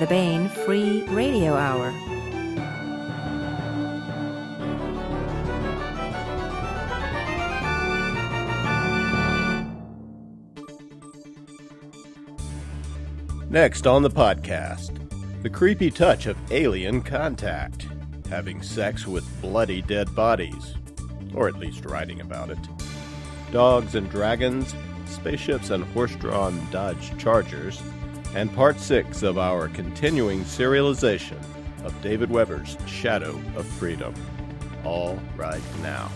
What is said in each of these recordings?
the Baen Free Radio Hour. Next on the podcast, the creepy touch of alien contact, having sex with bloody dead bodies, or at least writing about it, dogs and dragons, spaceships and horse-drawn Dodge Chargers, and part 6 of our continuing serialization of David Weber's Shadow of Freedom. All right now.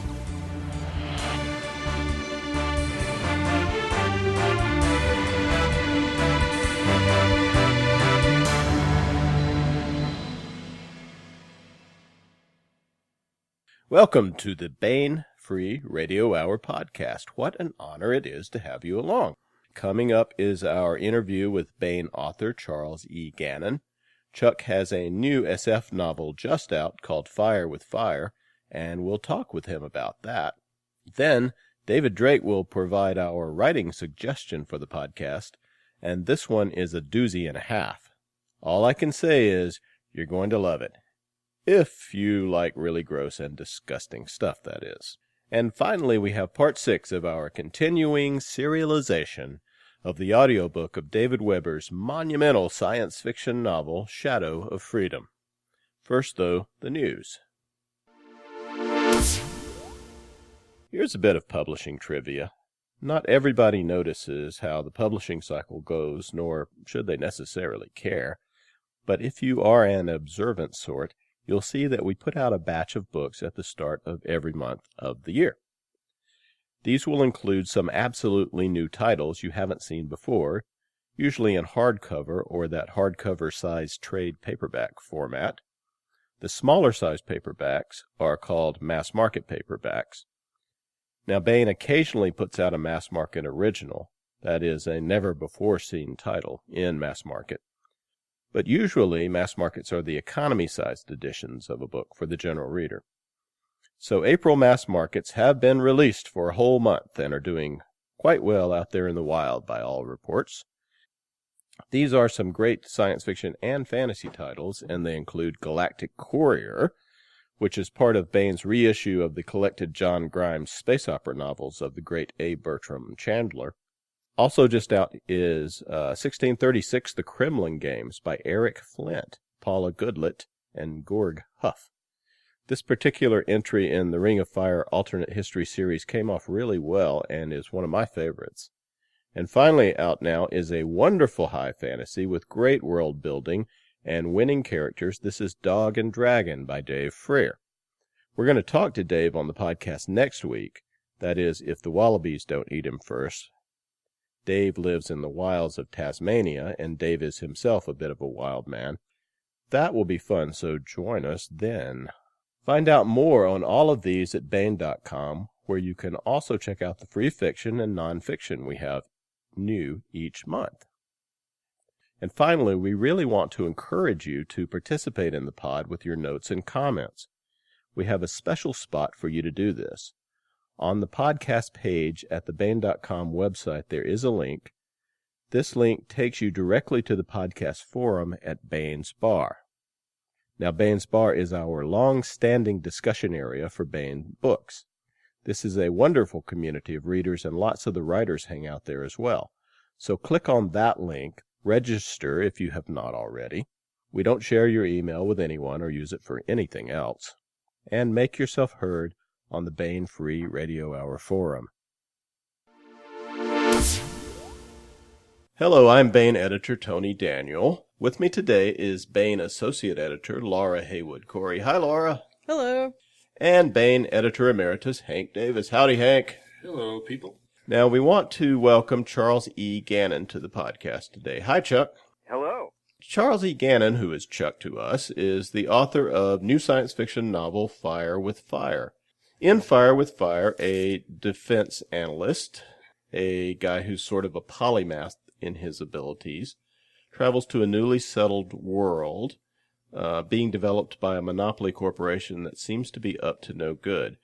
Welcome to the Baen Free Radio Hour podcast. What an honor it is to have you along. Coming up is our interview with Baen author Charles E. Gannon. Chuck has a new SF novel just out called Fire with Fire, and we'll talk with him about that. Then David Drake will provide our writing suggestion for the podcast, and this one is a doozy and a half. All I can say is you're going to love it. If you like really gross and disgusting stuff, that is. And finally, we have part 6 of our continuing serialization of the audiobook of David Weber's monumental science fiction novel, Shadow of Freedom. First, though, the news. Here's a bit of publishing trivia. Not everybody notices how the publishing cycle goes, nor should they necessarily care. But if you are an observant sort, you'll see that we put out a batch of books at the start of every month of the year. These will include some absolutely new titles you haven't seen before, usually in hardcover or that hardcover-sized trade paperback format. The smaller-sized paperbacks are called mass-market paperbacks. Now, Baen occasionally puts out a mass-market original, that is, a never-before-seen title in mass-market. But usually, mass markets are the economy-sized editions of a book for the general reader. So April mass markets have been released for a whole month and are doing quite well out there in the wild by all reports. These are some great science fiction and fantasy titles, and they include Galactic Courier, which is part of Baen's reissue of the collected John Grimes space opera novels of the great A. Bertram Chandler. Also just out is 1636 The Kremlin Games by Eric Flint, Paula Goodlett, and Gorg Huff. This particular entry in the Ring of Fire alternate history series came off really well and is one of my favorites. And finally out now is a wonderful high fantasy with great world building and winning characters. This is Dog and Dragon by Dave Freer. We're going to talk to Dave on the podcast next week. That is, if the wallabies don't eat him first. Dave lives in the wilds of Tasmania, and Dave is himself a bit of a wild man. That will be fun, so join us then. Find out more on all of these at Baen.com, where you can also check out the free fiction and nonfiction we have new each month. And finally, we really want to encourage you to participate in the pod with your notes and comments. We have a special spot for you to do this. On the podcast page at the Baen.com website, there is a link. This link takes you directly to the podcast forum at Baen's Bar. Now, Baen's Bar is our long-standing discussion area for Baen books. This is a wonderful community of readers, and lots of the writers hang out there as well. So click on that link, register if you have not already. We don't share your email with anyone or use it for anything else. And make yourself heard on the Baen Free Radio Hour forum. Hello, I'm Baen editor Tony Daniel. With me today is Baen associate editor Laura Haywood Corey. Hi, Laura. Hello. And Baen editor emeritus Hank Davis. Howdy, Hank. Hello, people. Now, we want to welcome Charles E. Gannon to the podcast today. Hi, Chuck. Hello. Charles E. Gannon, who is Chuck to us, is the author of new science fiction novel Fire with Fire. In Fire with Fire, a defense analyst, a guy who's sort of a polymath in his abilities, travels to a newly settled world being developed by a monopoly corporation that seems to be up to no good.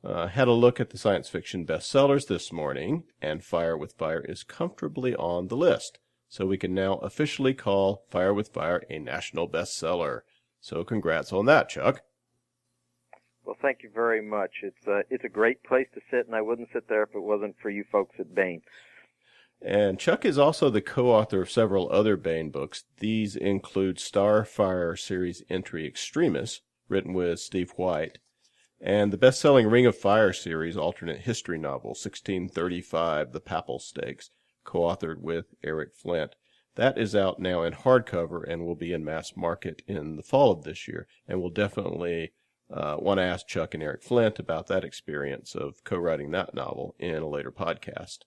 Had a look at the science fiction bestsellers this morning, and Fire with Fire is comfortably on the list. so we can now officially call Fire with Fire a national bestseller. So congrats on that, Chuck. Well, thank you very much. It's a great place to sit, and I wouldn't sit there if it wasn't for you folks at Baen. And Chuck is also the co-author of several other Baen books. These include Starfire series entry Extremis, written with Steve White, and the best-selling Ring of Fire series alternate history novel 1635, The Papal Stakes, co-authored with Eric Flint. That is out now in hardcover and will be in mass market in the fall of this year, and we'll definitely want to ask Chuck and Eric Flint about that experience of co-writing that novel in a later podcast.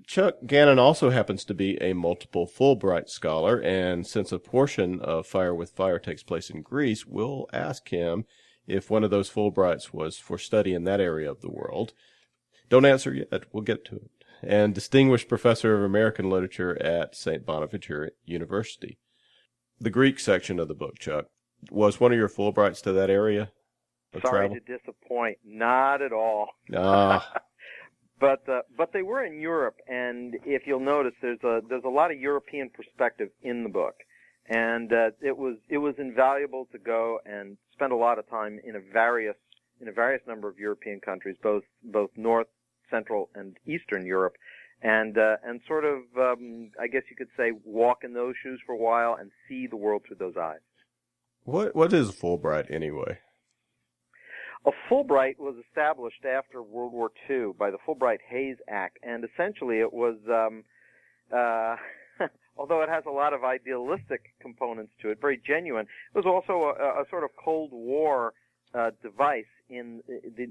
Chuck Gannon also happens to be a multiple Fulbright scholar, and since a portion of Fire with Fire takes place in Greece, we'll ask him if one of those Fulbrights was for study in that area of the world. Don't answer yet. We'll get to it. And Distinguished Professor of American Literature at St. Bonaventure University. The Greek section of the book, Chuck, was one of your Fulbrights to that area of Sorry travel? to disappoint. Not at all. But they were in Europe, and if you'll notice, there's a lot of European perspective in the book, and it was invaluable to go and spend a lot of time in a various number of European countries, both North, Central, and Eastern Europe, and sort of I guess you could say walk in those shoes for a while and see the world through those eyes. What is a Fulbright anyway? A Fulbright was established after World War II by the Fulbright-Hays Act, and essentially it was, although it has a lot of idealistic components to it, very genuine, it was also a sort of Cold War device in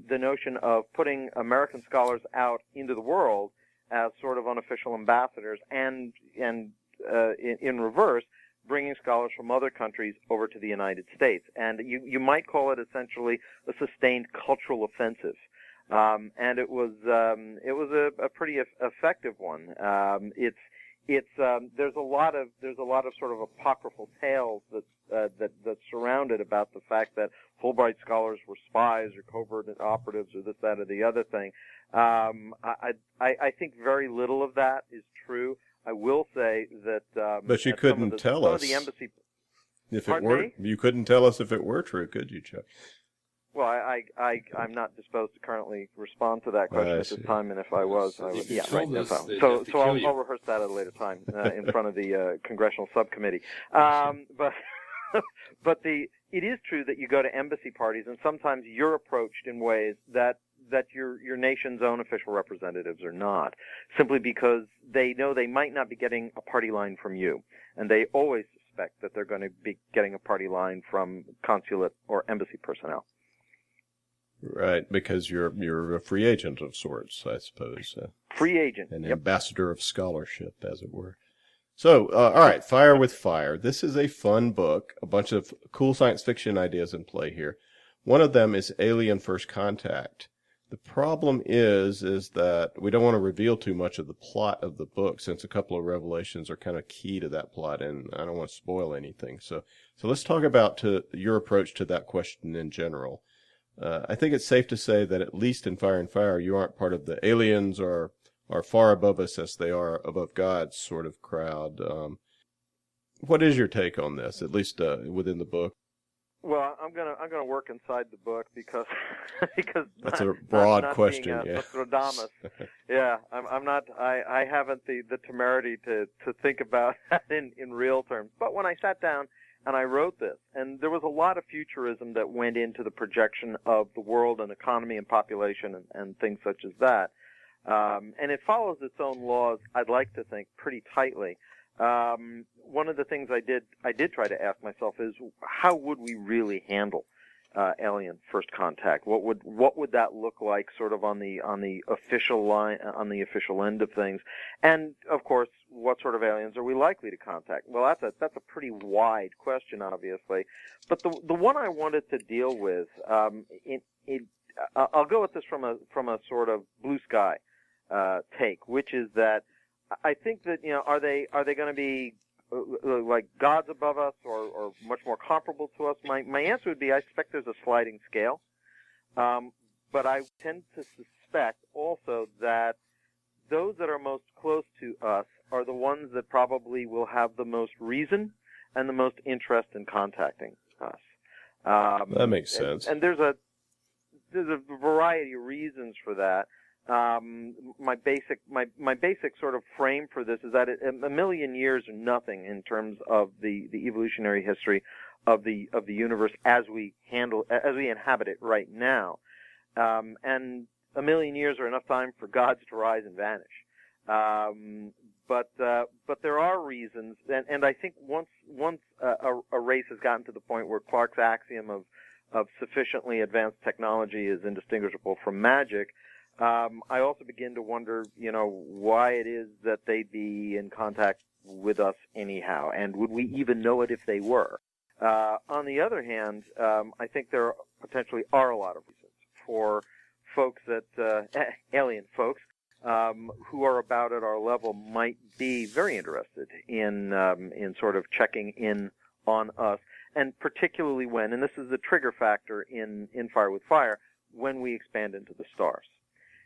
the notion of putting American scholars out into the world as sort of unofficial ambassadors, and in reverse, bringing scholars from other countries over to the United States. And you might call it essentially a sustained cultural offensive. And it was a pretty effective one. There's a lot of sort of apocryphal tales that surrounded about the fact that Fulbright scholars were spies or covert operatives or this, that, or the other thing. I think very little of that is true. I will say that. But you couldn't tell us the embassy. If it were, you couldn't tell us if it were true, could you, Chuck? Well, I'm not disposed to currently respond to that question at this time, and if I was, I would. Yeah, right. No problem. So I'll rehearse that at a later time in front of the congressional subcommittee. But it is true that you go to embassy parties, and sometimes you're approached in ways that your nation's own official representatives are not, simply because they know they might not be getting a party line from you, and they always suspect that they're going to be getting a party line from consulate or embassy personnel. Right, because you're a free agent of sorts, I suppose. Free agent. An ambassador of scholarship, as it were. So, all right, Fire with Fire. This is a fun book, a bunch of cool science fiction ideas in play here. One of them is Alien First Contact. The problem is that we don't want to reveal too much of the plot of the book, since a couple of revelations are kind of key to that plot, and I don't want to spoil anything. So let's talk about your approach to that question in general. I think it's safe to say that at least in Fire and Fire, you aren't part of the aliens are far above us as they are above God sort of crowd. What is your take on this, at least within the book? Well, I'm gonna work inside the book because that's a broad question. Being yeah. Nostradamus. Yeah, I'm not. I haven't the temerity to think about that in real terms. But when I sat down and I wrote this, and there was a lot of futurism that went into the projection of the world and economy and population and things such as that, and it follows its own laws. I'd like to think pretty tightly. One of the things I did try to ask myself is, how would we really handle alien first contact? What would that look like, sort of on the official line, on the official end of things? And of course, what sort of aliens are we likely to contact? Well, that's a pretty wide question, obviously. But the one I wanted to deal with, I'll go at this from a sort of blue sky take, which is that I think that, are they going to be like gods above us or much more comparable to us? My answer would be, I suspect there's a sliding scale. But I tend to suspect also that those that are most close to us are the ones that probably will have the most reason and the most interest in contacting us. That makes sense. And there's a variety of reasons for that. My basic sort of frame for this is that a million years are nothing in terms of the evolutionary history of the universe as we inhabit it right now, and a million years are enough time for gods to rise and vanish. But there are reasons, and I think once a race has gotten to the point where Clarke's axiom of sufficiently advanced technology is indistinguishable from magic, I also begin to wonder, why it is that they'd be in contact with us anyhow, and would we even know it if they were? On the other hand, I think there potentially are a lot of reasons for folks that alien folks who are about at our level might be very interested in sort of checking in on us, and particularly when, and this is the trigger factor in Fire with Fire, when we expand into the stars.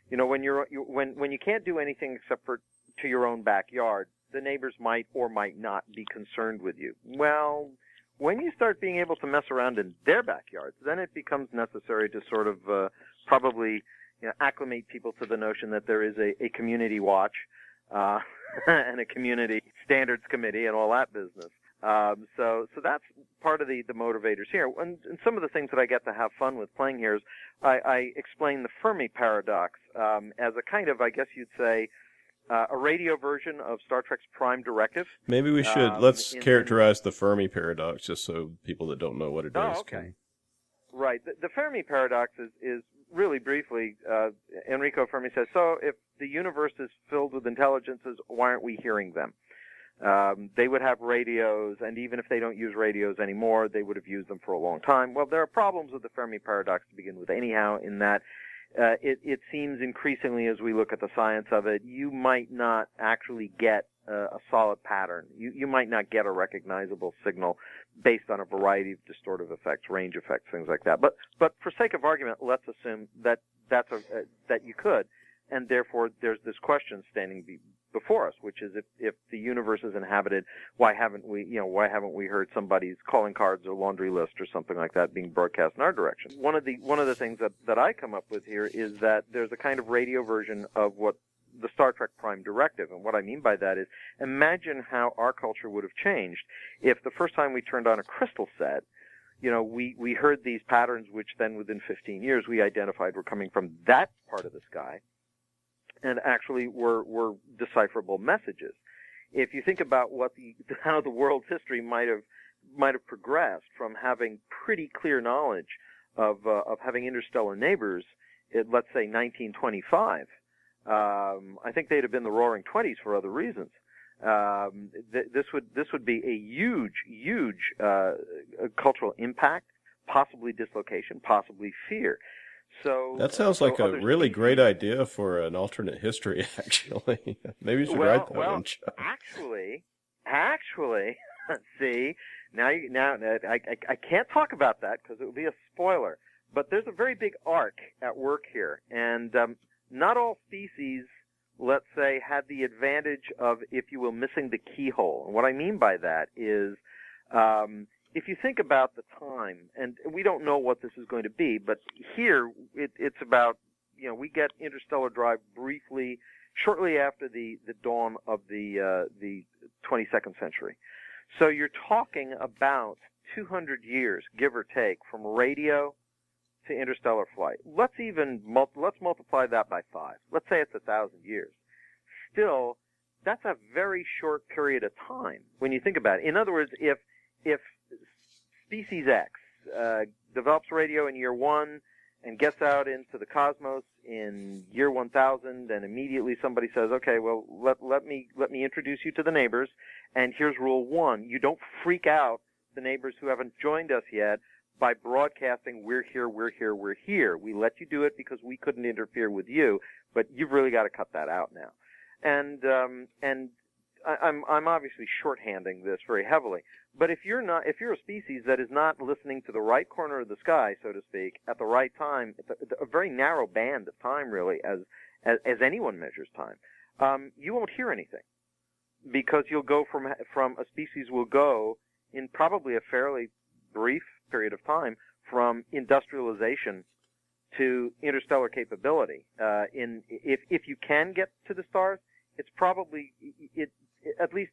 When you can't do anything except for to your own backyard, the neighbors might or might not be concerned with you. Well, when you start being able to mess around in their backyards, then it becomes necessary to sort of probably acclimate people to the notion that there is a community watch and a community standards committee and all that business. So that's part of the motivators here. And some of the things that I get to have fun with playing here is I explain the Fermi Paradox as a kind of, I guess you'd say, a radio version of Star Trek's Prime Directive. Maybe we should. Let's characterize the Fermi Paradox just so people that don't know what it is. Oh, okay. Right. The Fermi Paradox is really briefly, Enrico Fermi says, so if the universe is filled with intelligences, why aren't we hearing them? They would have radios, and even if they don't use radios anymore, they would have used them for a long time. Well, there are problems with the Fermi Paradox to begin with anyhow, in that it seems increasingly, as we look at the science of it, you might not actually get a solid pattern. You might not get a recognizable signal based on a variety of distortive effects, range effects, things like that. But for sake of argument, let's assume that that you could, and therefore there's this question standing before us, which is if the universe is inhabited, why haven't we heard somebody's calling cards or laundry list or something like that being broadcast in our direction? One of the things that I come up with here is that there's a kind of radio version of what the Star Trek Prime Directive, and what I mean by that is, imagine how our culture would have changed if the first time we turned on a crystal set, we heard these patterns, which then within 15 years we identified were coming from that part of the sky, and actually were decipherable messages. If you think about how the world's history might have progressed from having pretty clear knowledge of having interstellar neighbors at, let's say, 1925, I think they'd have been the Roaring Twenties for other reasons. This would be a huge cultural impact, possibly dislocation, possibly fear. So that sounds like a really great idea for an alternate history. Actually, maybe you should write that one, Chuck. Actually, see, now I can't talk about that because it would be a spoiler. But there's a very big arc at work here, and not all species, let's say, had the advantage of, if you will, missing the keyhole. And what I mean by that is, if you think about the time, and we don't know what this is going to be, but here it's about, we get interstellar drive briefly, shortly after the dawn of the 22nd century. So you're talking about 200 years, give or take, from radio to interstellar flight. Let's multiply that by 5. Let's say it's 1,000 years. Still, that's a very short period of time when you think about it. In other words, if Species X develops radio in year 1 and gets out into the cosmos in year 1000, and immediately somebody says, okay, well, let me introduce you to the neighbors, and here's rule 1. You don't freak out the neighbors who haven't joined us yet by broadcasting, we're here, we're here, we're here. We let you do it because we couldn't interfere with you, but you've really got to cut that out now. And I'm obviously shorthanding this very heavily. But if you're a species that is not listening to the right corner of the sky, so to speak, at the right time, a very narrow band of time, really, as anyone measures time, you won't hear anything. because you'll go from a species will go in probably a fairly brief period of time from industrialization to interstellar capability. If you can get to the stars, it's probably at least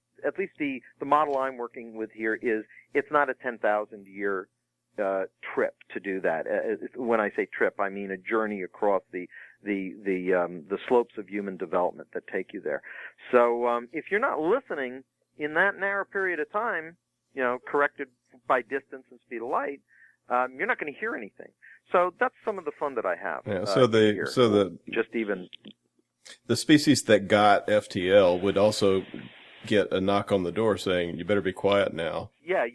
the model I'm working with here is it's not a 10,000 year trip to do that. When I say trip, I mean a journey across the slopes of human development that take you there. So if you're not listening in that narrow period of time, corrected by distance and speed of light, you're not going to hear anything. So that's some of the fun that I have. Yeah. The species that got FTL would also get a knock on the door saying, "You better be quiet now." Yeah.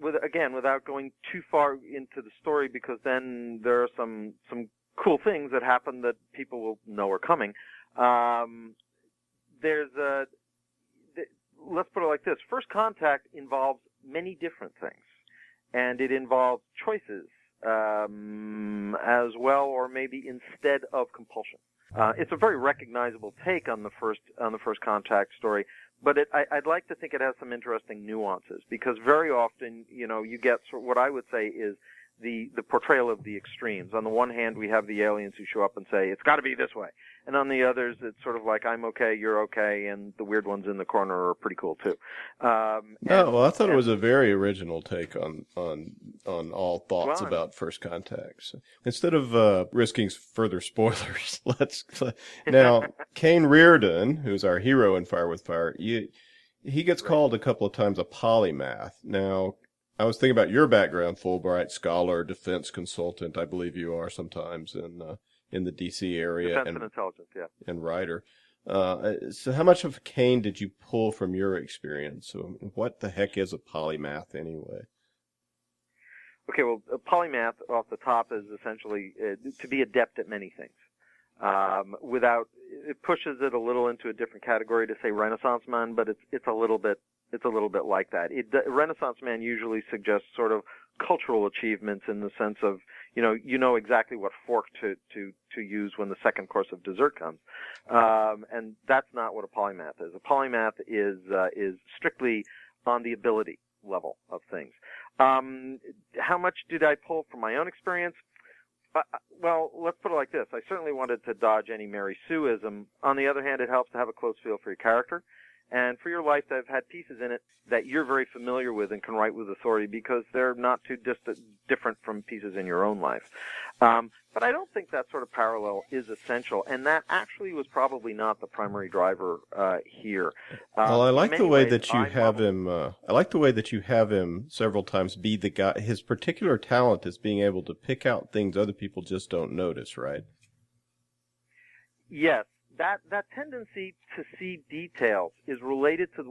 Without going too far into the story, because then there are some cool things that happen that people will know are coming. Let's put it like this. First contact involves many different things, and it involves choices as well, or maybe instead of compulsion. It's a very recognizable take on the first contact story, but I'd like to think it has some interesting nuances, because very often, you get what I would say is the portrayal of the extremes. On the one hand, we have the aliens who show up and say, it's got to be this way. And on the others, it's sort of like, I'm okay, you're okay, and the weird ones in the corner are pretty cool, too. I thought it was a very original take on all thoughts about first contacts. Instead of risking further spoilers, now, Kane Reardon, who's our hero in Fire with Fire, he gets called a couple of times a polymath. Now, I was thinking about your background, Fulbright scholar, defense consultant, I believe you are sometimes in the D.C. area. Defense and intelligence, yeah. And writer. So how much of Kane did you pull from your experience? So what the heck is a polymath anyway? Okay, well, a polymath off the top is essentially to be adept at many things. It pushes it a little into a different category to say Renaissance man, but it's a little bit like that. Renaissance man usually suggests sort of cultural achievements in the sense of, you know exactly what fork to use when the second course of dessert comes. And that's not what a polymath is. A polymath is strictly on the ability level of things. How much did I pull from my own experience? Well, let's put it like this. I certainly wanted to dodge any Mary Sue-ism. On the other hand, it helps to have a close feel for your character and for your life that have had pieces in it that you're very familiar with and can write with authority, because they're not too different from pieces in your own life. But I don't think that sort of parallel is essential, and that actually was probably not the primary driver here. Well, I like the way that you have him. I like the way that you have him several times be the guy. His particular talent is being able to pick out things other people just don't notice, right? Yes. That tendency to see details is related to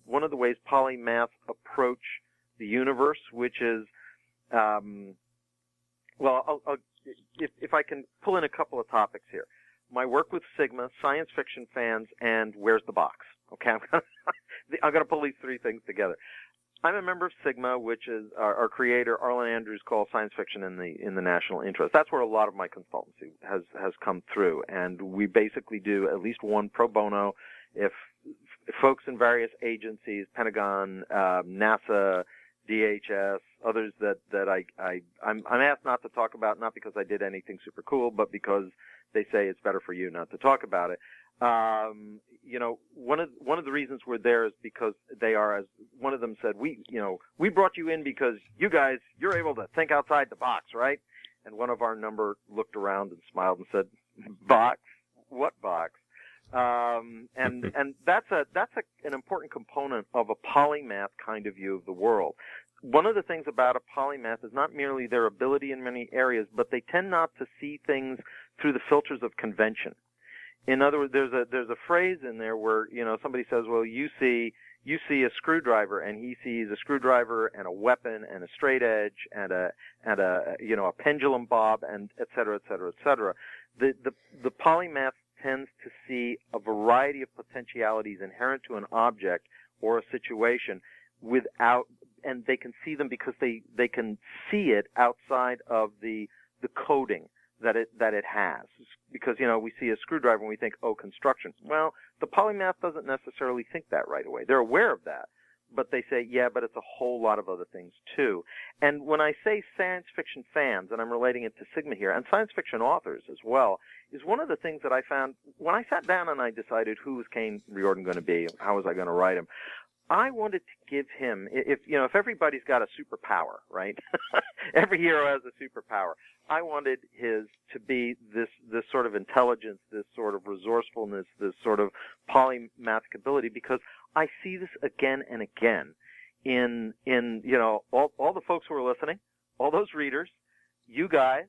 one of the ways polymaths approach the universe, which is, if I can pull in a couple of topics here. My work with Sigma, science fiction fans, and Where's the Box? Okay, I'm going to pull these three things together. I'm a member of Sigma, which is our creator, Arlen Andrews, calls science fiction in the national interest. That's where a lot of my consultancy has come through, and we basically do at least one pro bono. If folks in various agencies, Pentagon, NASA, DHS, others that I'm asked not to talk about, not because I did anything super cool, but because they say it's better for you not to talk about it. One of the reasons we're there is because they are, as one of them said, we brought you in because you're able to think outside the box, right? And one of our number looked around and smiled and said, "Box? What box?" And that's an important component of a polymath kind of view of the world. One of the things about a polymath is not merely their ability in many areas, but they tend not to see things through the filters of convention. In other words, there's a phrase in there where, somebody says, well, you see a screwdriver, and he sees a screwdriver and a weapon and a straight edge and a pendulum bob, and et cetera, et cetera, et cetera. The polymath tends to see a variety of potentialities inherent to an object or a situation and they can see them because they can see it outside of the coding, that it has. Because, we see a screwdriver and we think, oh, construction. Well, the polymath doesn't necessarily think that right away. They're aware of that, but they say, yeah, but it's a whole lot of other things too. And when I say science fiction fans, and I'm relating it to Sigma here, and science fiction authors as well, is one of the things that I found when I sat down and I decided who was Kane Riordan going to be, how was I going to write him. I wanted to give him, if everybody's got a superpower, right? Every hero has a superpower. I wanted his to be this sort of intelligence, this sort of resourcefulness, this sort of polymathic ability, because I see this again and again in all the folks who are listening, all those readers, you guys,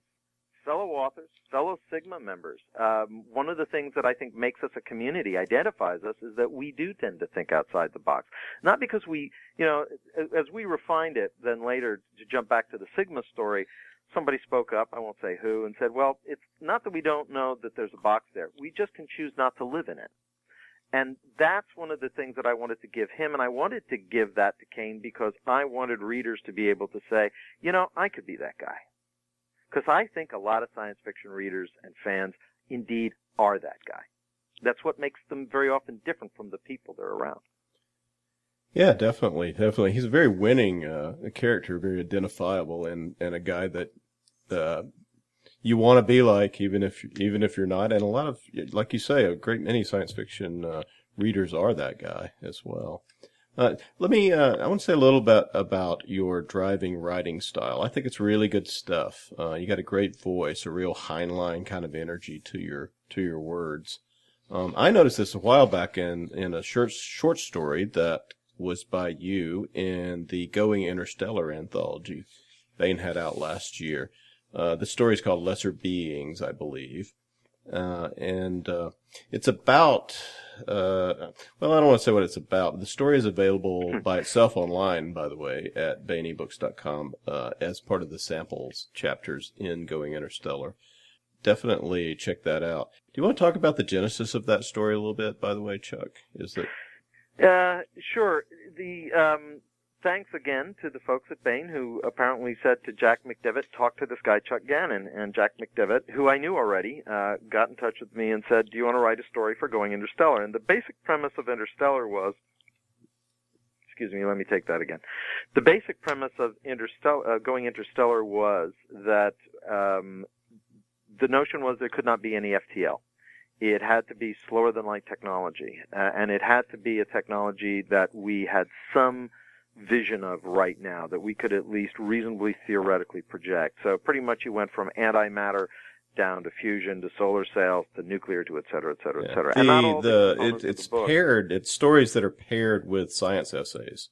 fellow authors, fellow Sigma members. One of the things that I think makes us a community, identifies us, is that we do tend to think outside the box. Not because we, as we refined it, then later, to jump back to the Sigma story, somebody spoke up, I won't say who, and said, well, it's not that we don't know that there's a box there. We just can choose not to live in it. And that's one of the things that I wanted to give him, and I wanted to give that to Kane because I wanted readers to be able to say, I could be that guy. Because I think a lot of science fiction readers and fans indeed are that guy. That's what makes them very often different from the people they're around. Yeah, definitely. He's a very winning character, very identifiable, and a guy that you want to be like, even if you're not. And a lot of, like you say, a great many science fiction readers are that guy as well. I want to say a little bit about your driving writing style. I think it's really good stuff. You got a great voice, a real Heinlein kind of energy to your words. I noticed this a while back in a short story that was by you in the Going Interstellar anthology Baen had out last year. The story is called Lesser Beings, I believe. And it's about, well, I don't want to say what it's about. The story is available by itself online, by the way, at baenebooks.com, as part of the samples chapters in Going Interstellar. Definitely check that out. Do you want to talk about the genesis of that story a little bit, by the way, Chuck? Sure. Thanks again to the folks at Baen who apparently said to Jack McDevitt, talk to this guy Chuck Gannon. And Jack McDevitt, who I knew already, got in touch with me and said, do you want to write a story for Going Interstellar? And the basic premise of Interstellar was, excuse me, let me take that again. The basic premise of Going Interstellar was that the notion was there could not be any FTL. It had to be slower than light technology, and it had to be a technology that we had some vision of right now, that we could at least reasonably theoretically project. So pretty much you went from antimatter down to fusion to solar sails to nuclear to et cetera, et cetera, et cetera. And not all it's paired. It's stories that are paired with science essays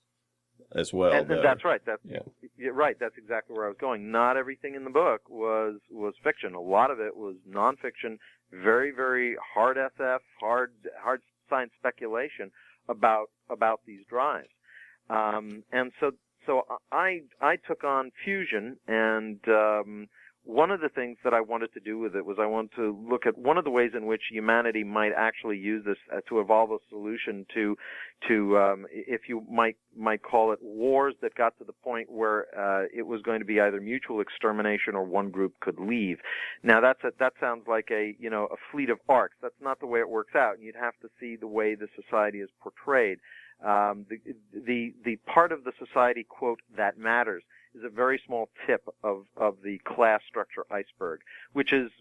as well. And that's right. You're right. That's exactly where I was going. Not everything in the book was fiction. A lot of it was nonfiction, very, very hard SF, hard science speculation about these drives. And so I took on fusion, and one of the things that I wanted to do with it was I wanted to look at one of the ways in which humanity might actually use this to evolve a solution to if you might call it wars that got to the point where it was going to be either mutual extermination or one group could leave. Now that sounds like a fleet of arcs. That's not the way it works out. You'd have to see the way the society is portrayed. The part of the society, quote, that matters is a very small tip of the class structure iceberg, which is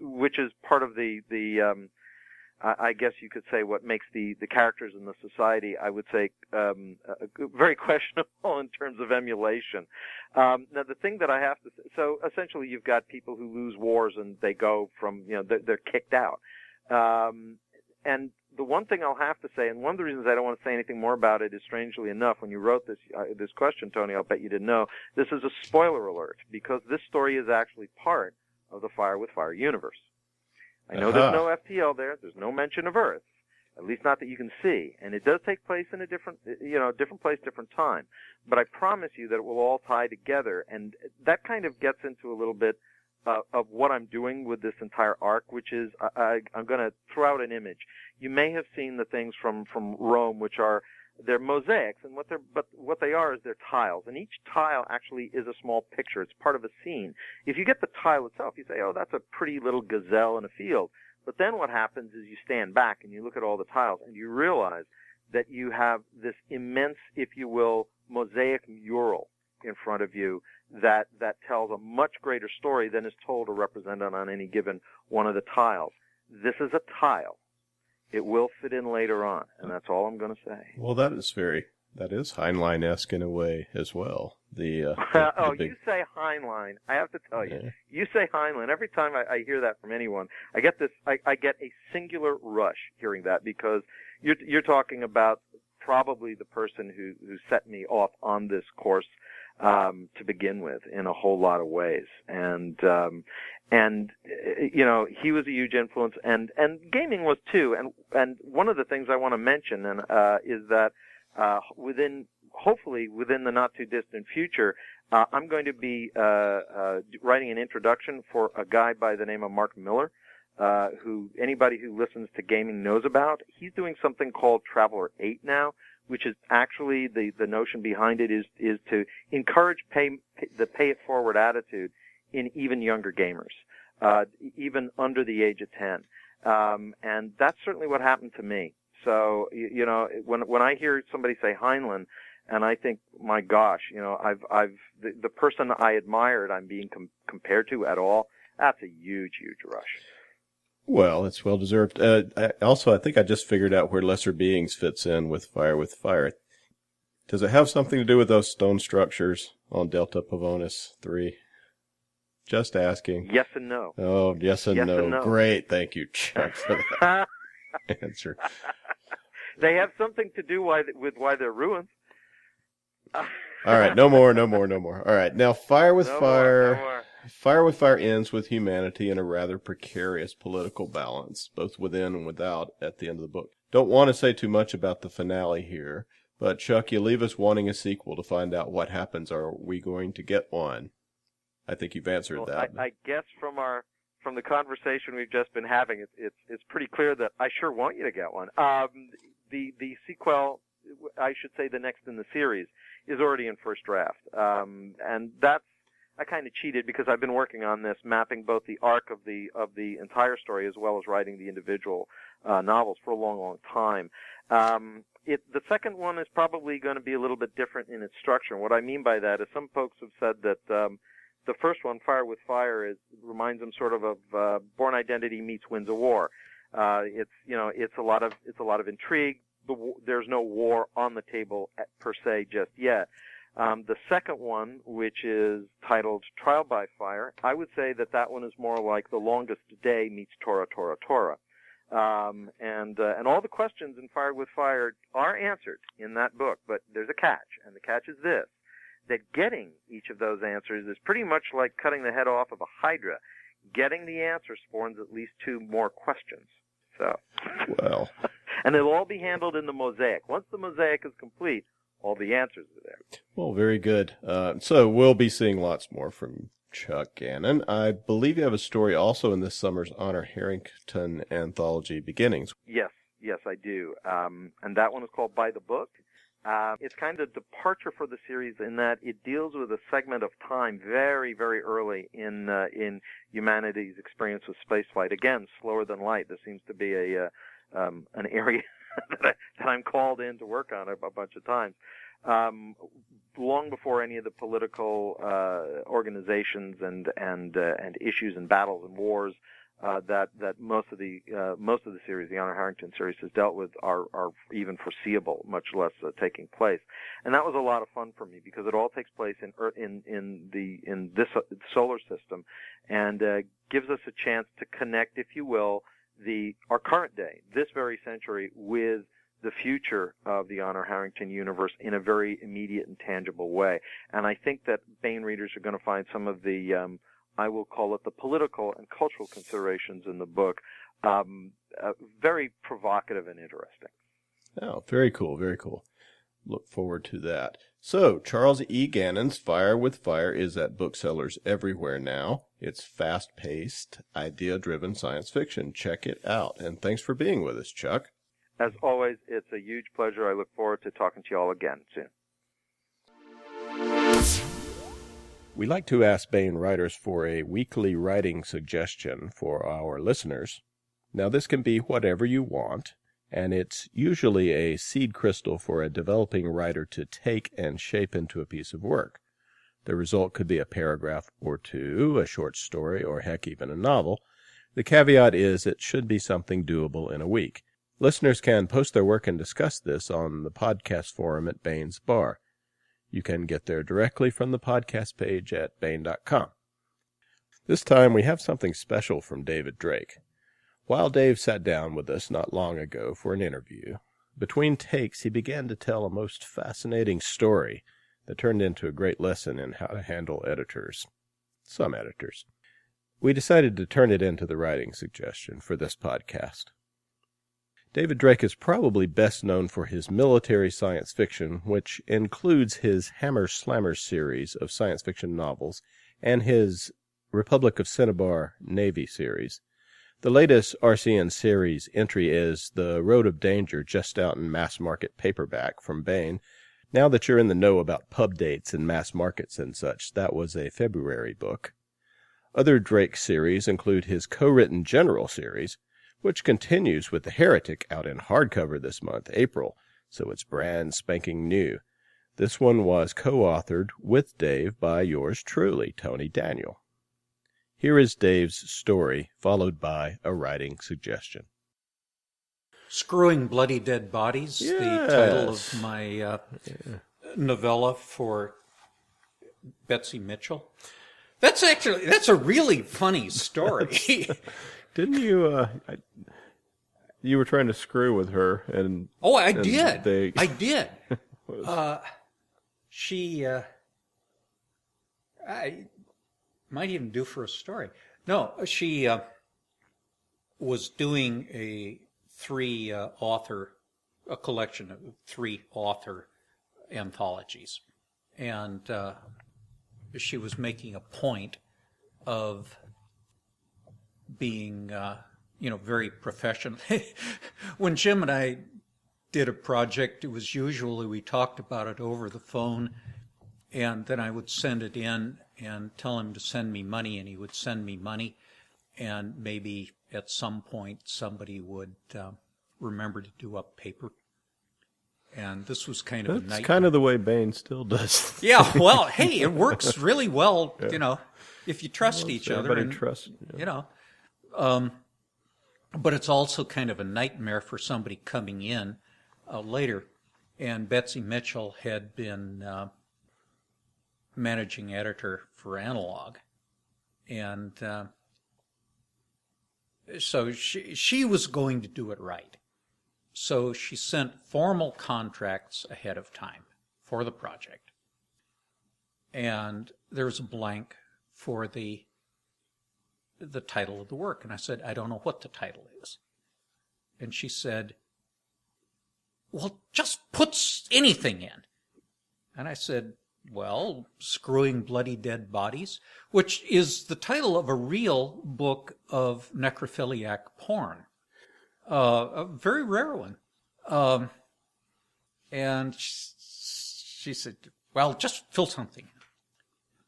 part of the I guess you could say what makes the characters in the society, I would say, very questionable in terms of emulation. Now the thing that I have to say, so essentially you've got people who lose wars and they go from, they're kicked out. And the one thing I'll have to say, and one of the reasons I don't want to say anything more about it is, strangely enough, when you wrote this question, Tony, I'll bet you didn't know, this is a spoiler alert, because this story is actually part of the Fire with Fire universe. I know there's no FTL there, there's no mention of Earth, at least not that you can see, and it does take place in a different place, different time. But I promise you that it will all tie together, and that kind of gets into a little bit of what I'm doing with this entire arc, which is I'm going to throw out an image. You may have seen the things from Rome, which are They're mosaics, and what they are is they're tiles, and each tile actually is a small picture. It's part of a scene. If you get the tile itself, you say, oh, that's a pretty little gazelle in a field. But then what happens is you stand back and you look at all the tiles, and you realize that you have this immense, if you will, mosaic mural in front of you that tells a much greater story than is told or represented on any given one of the tiles. This is a tile. It will fit in later on, and that's all I'm going to say. Well, that is Heinlein-esque in a way as well. You say Heinlein. I have to tell you, You say Heinlein. Every time I hear that from anyone, I get a singular rush hearing that, because you're talking about probably the person who set me off on this course to begin with in a whole lot of ways. And he was a huge influence, and gaming was too. And one of the things I want to mention is that hopefully within the not too distant future, I'm going to be writing an introduction for a guy by the name of Mark Miller, who anybody who listens to gaming knows about. He's doing something called Traveler 8 now, which is actually the notion behind it is to encourage the pay it forward attitude in even younger gamers, even under the age of 10. And that's certainly what happened to me. So, when I hear somebody say Heinlein, and I think, my gosh, the person I admired, I'm being compared to at all, that's a huge, huge rush. Well, it's well deserved. I think I just figured out where Lesser Beings fits in with Fire. Does it have something to do with those stone structures on Delta Pavonis 3? Just asking. Yes and no. Oh, yes and no. Great. Thank you, Chuck, for that answer. They have something to do with why they're ruins. All right. No more. All right. Now, Fire with Fire. Fire with Fire ends with humanity in a rather precarious political balance, both within and without, at the end of the book. Don't want to say too much about the finale here, but Chuck, you leave us wanting a sequel to find out what happens. Are we going to get one? I think you've answered that. I guess from the conversation we've just been having, it's pretty clear that I sure want you to get one. The sequel, I should say the next in the series, is already in first draft, and that's. I kind of cheated because I've been working on this, mapping both the arc of the entire story as well as writing the individual novels for a long, long time. The second one is probably going to be a little bit different in its structure. And what I mean by that is some folks have said that the first one, Fire with Fire, reminds them sort of Born Identity meets Winds of War. It's a lot of intrigue. There's no war on the table per se just yet. The second one, which is titled Trial by Fire, I would say that one is more like The Longest Day meets Tora, Tora, Tora. And all the questions in Fire with Fire are answered in that book, but there's a catch, and the catch is this, that getting each of those answers is pretty much like cutting the head off of a hydra. Getting the answer spawns at least 2 more questions. So, well, and they'll all be handled in the mosaic. Once the mosaic is complete, all the answers are there. Well, very good. So we'll be seeing lots more from Chuck Gannon. I believe you have a story also in this summer's Honor Harrington anthology, Beginnings. Yes, I do. And that one is called By the Book. It's kind of a departure for the series in that it deals with a segment of time very, very early in humanity's experience with spaceflight. Again, slower than light. This seems to be an area that I'm called in to work on a bunch of times. Long before any of the political organizations and issues and battles and wars that most of the series, the Honor Harrington series, has dealt with are even foreseeable, much less taking place. And that was a lot of fun for me because it all takes place in this solar system, and gives us a chance to connect, if you will, our current day, this very century, with the future of the Honor Harrington universe in a very immediate and tangible way. And I think that Baen readers are going to find some of the, I will call it the political and cultural considerations in the book, very provocative and interesting. Oh, very cool, very cool. Look forward to that. So, Charles E. Gannon's Fire with Fire is at booksellers everywhere now. It's fast-paced, idea-driven science fiction. Check it out. And thanks for being with us, Chuck. As always, it's a huge pleasure. I look forward to talking to you all again soon. We like to ask Baen writers for a weekly writing suggestion for our listeners. Now, this can be whatever you want, and it's usually a seed crystal for a developing writer to take and shape into a piece of work. The result could be a paragraph or two, a short story, or heck, even a novel. The caveat is it should be something doable in a week. Listeners can post their work and discuss this on the podcast forum at Baen's Bar. You can get there directly from the podcast page at Baen.com. This time we have something special from David Drake. While Dave sat down with us not long ago for an interview, between takes he began to tell a most fascinating story that turned into a great lesson in how to handle editors. Some editors. We decided to turn it into the writing suggestion for this podcast. David Drake is probably best known for his military science fiction, which includes his Hammer Slammer series of science fiction novels and his Republic of Cinnabar Navy series. The latest RCN series entry is The Road of Danger, just out in mass market paperback from Baen. Now that you're in the know about pub dates and mass markets and such, that was a February book. Other Drake series include his co-written General series, which continues with The Heretic out in hardcover this month, April, so it's brand spanking new. This one was co-authored with Dave by yours truly, Tony Daniel. Here is Dave's story, followed by a writing suggestion. Screwing Bloody Dead Bodies, Yes. The title of my novella for Betsy Mitchell. That's a really funny story. Didn't you, you were trying to screw with her and... Oh, I and did. I did. I might even do for a story. No, she was doing a collection of 3 author anthologies. And she was making a point of being, very professional. When Jim and I did a project, it was usually we talked about it over the phone, and then I would send it in and tell him to send me money, and he would send me money, and maybe at some point somebody would remember to do up paper. And this was kind of a nightmare. That's kind of the way Baen still does. Yeah, well, hey, it works really well, if you trust each other. Everybody trusts. But it's also kind of a nightmare for somebody coming in later. And Betsy Mitchell had been managing editor for Analog. And so she was going to do it right. So she sent formal contracts ahead of time for the project. And there was a blank for the title of the work. And I said, I don't know what the title is. And she said, well, just put anything in. And I said, well, Screwing Bloody Dead Bodies, which is the title of a real book of necrophiliac porn. A very rare one. And she said, well, just fill something in.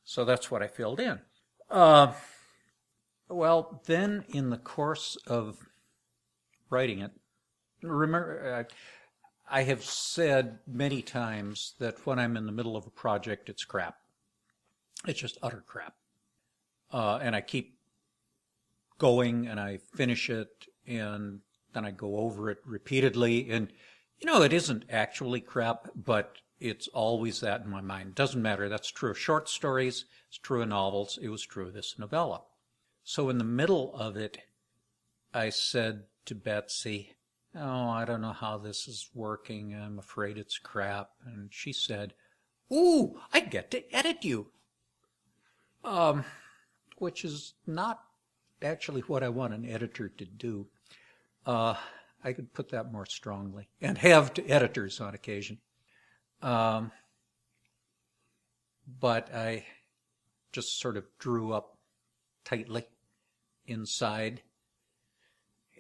So that's what I filled in. Well, then in the course of writing it, remember, I have said many times that when I'm in the middle of a project, it's crap. It's just utter crap. And I keep going and I finish it and then I go over it repeatedly. And, it isn't actually crap, but it's always that in my mind. Doesn't matter. That's true of short stories. It's true of novels. It was true of this novella. So in the middle of it, I said to Betsy, oh, I don't know how this is working. I'm afraid it's crap. And she said, ooh, I get to edit you. Which is not actually what I want an editor to do. I could put that more strongly, and have to editors on occasion. But I just sort of drew up tightly inside.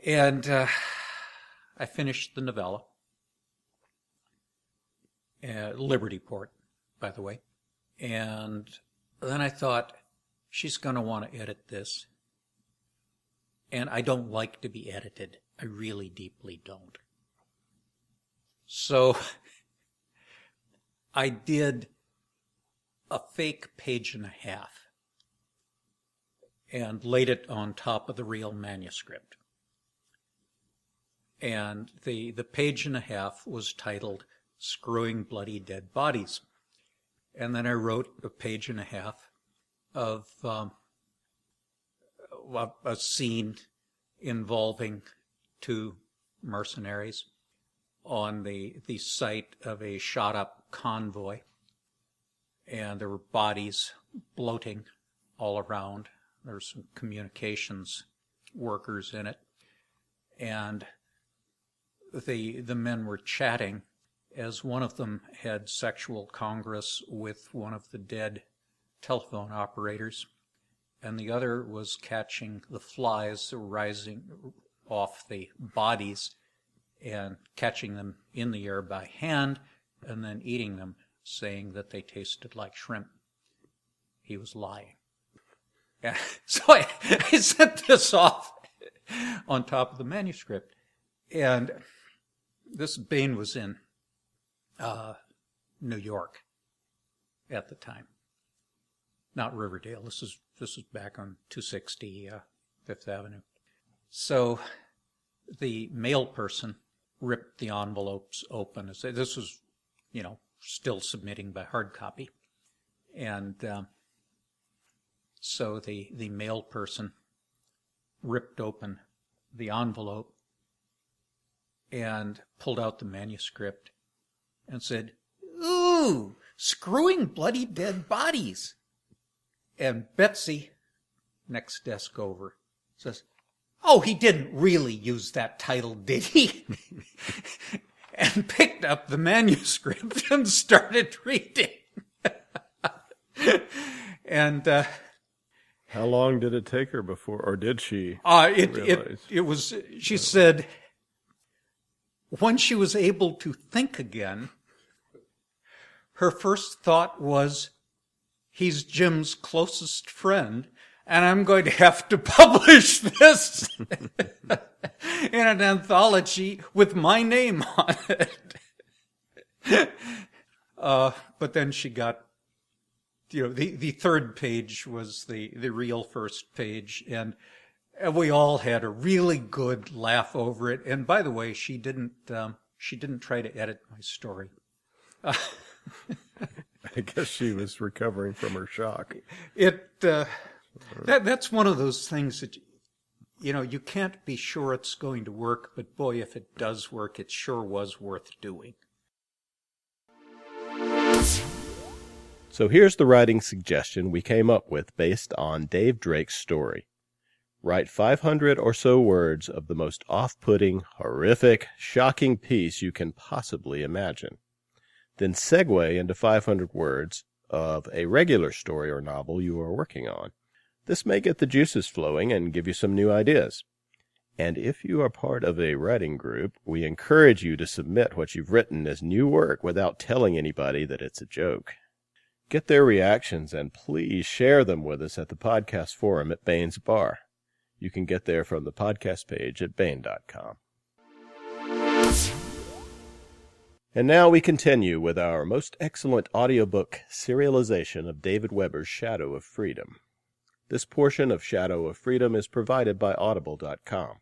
And I finished the novella, Libertyport, by the way, and then I thought, she's going to want to edit this, and I don't like to be edited. I really deeply don't. So I did a fake page and a half and laid it on top of the real manuscript. And the page and a half was titled Screwing Bloody Dead Bodies. And then I wrote a page and a half of a scene involving two mercenaries on the site of a shot-up convoy. And there were bodies bloating all around. There were some communications workers in it. And the men were chatting as one of them had sexual congress with one of the dead telephone operators, and the other was catching the flies rising off the bodies and catching them in the air by hand and then eating them, saying that they tasted like shrimp. He was lying. Yeah. So I sent this off on top of the manuscript, and this Baen was in New York at the time, not Riverdale. This is back on 260 Fifth Avenue. So the mail person ripped the envelopes open. This was, still submitting by hard copy, and so the mail person ripped open the envelope and pulled out the manuscript and said, "Ooh, screwing bloody dead bodies." And Betsy, next desk over, says, "Oh, he didn't really use that title, did he?" And picked up the manuscript and started reading. And how long did it take her before, or did she realize? It was, she said, when she was able to think again, her first thought was, he's Jim's closest friend, and I'm going to have to publish this in an anthology with my name on it. But then she got, the third page was the real first page, and we all had a really good laugh over it. And by the way, she didn't try to edit my story. I guess she was recovering from her shock. That's one of those things that, you can't be sure it's going to work, but boy, if it does work, it sure was worth doing. So here's the writing suggestion we came up with based on Dave Drake's story. Write 500 or so words of the most off-putting, horrific, shocking piece you can possibly imagine. Then segue into 500 words of a regular story or novel you are working on. This may get the juices flowing and give you some new ideas. And if you are part of a writing group, we encourage you to submit what you've written as new work without telling anybody that it's a joke. Get their reactions and please share them with us at the podcast forum at Baen's Bar. You can get there from the podcast page at Baen.com. And now we continue with our most excellent audiobook serialization of David Weber's Shadow of Freedom. This portion of Shadow of Freedom is provided by Audible.com.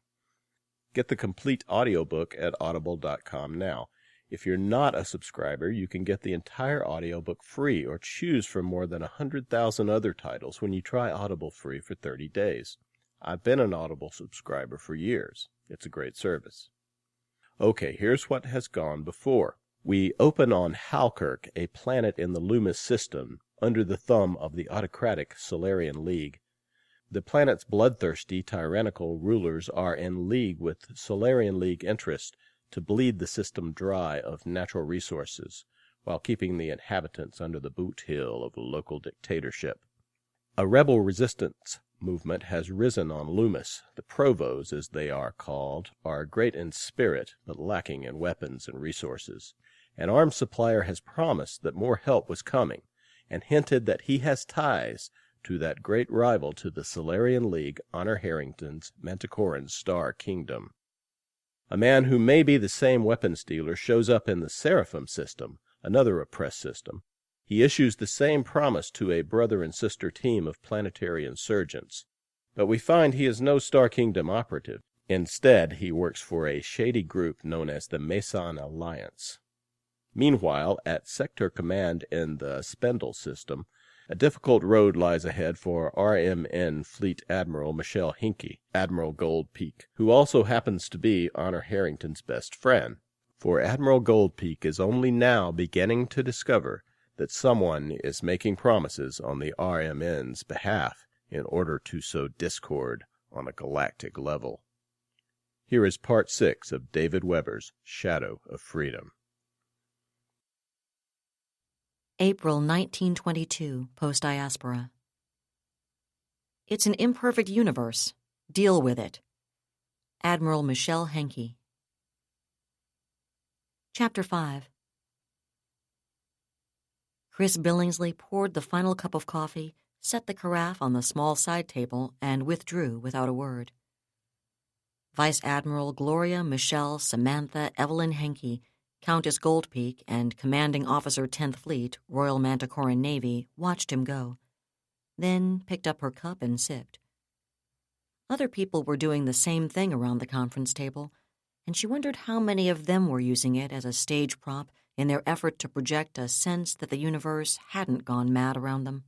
Get the complete audiobook at Audible.com now. If you're not a subscriber, you can get the entire audiobook free or choose from more than 100,000 other titles when you try Audible free for 30 days. I've been an Audible subscriber for years. It's a great service. Okay, here's what has gone before. We open on Halkirk, a planet in the Loomis system, under the thumb of the autocratic Solarian League. The planet's bloodthirsty, tyrannical rulers are in league with Solarian League interests to bleed the system dry of natural resources, while keeping the inhabitants under the boot heel of local dictatorship. A rebel resistance movement has risen on Loomis. The provos, as they are called, are great in spirit, but lacking in weapons and resources. An arms supplier has promised that more help was coming, and hinted that he has ties to that great rival to the Solarian League, Honor Harrington's Manticoran Star Kingdom. A man who may be the same weapons dealer shows up in the Seraphim system, another oppressed system. He issues the same promise to a brother and sister team of planetary insurgents. But we find he is no Star Kingdom operative. Instead, he works for a shady group known as the Meson Alliance. Meanwhile, at Sector Command in the Spindle system, a difficult road lies ahead for RMN Fleet Admiral Michelle Hinkey, Admiral Goldpeak, who also happens to be Honor Harrington's best friend. For Admiral Goldpeak is only now beginning to discover that someone is making promises on the RMN's behalf in order to sow discord on a galactic level. Here is Part 6 of David Weber's Shadow of Freedom. April 1922, post-diaspora. It's an imperfect universe. Deal with it. Admiral Michelle Hinkey. Chapter 5. Chris Billingsley poured the final cup of coffee, set the carafe on the small side table, and withdrew without a word. Vice Admiral Gloria Michelle Samantha Evelyn Hinkey, Countess Goldpeak, and Commanding Officer 10th Fleet, Royal Manticoran Navy, watched him go, then picked up her cup and sipped. Other people were doing the same thing around the conference table, and she wondered how many of them were using it as a stage prop in their effort to project a sense that the universe hadn't gone mad around them.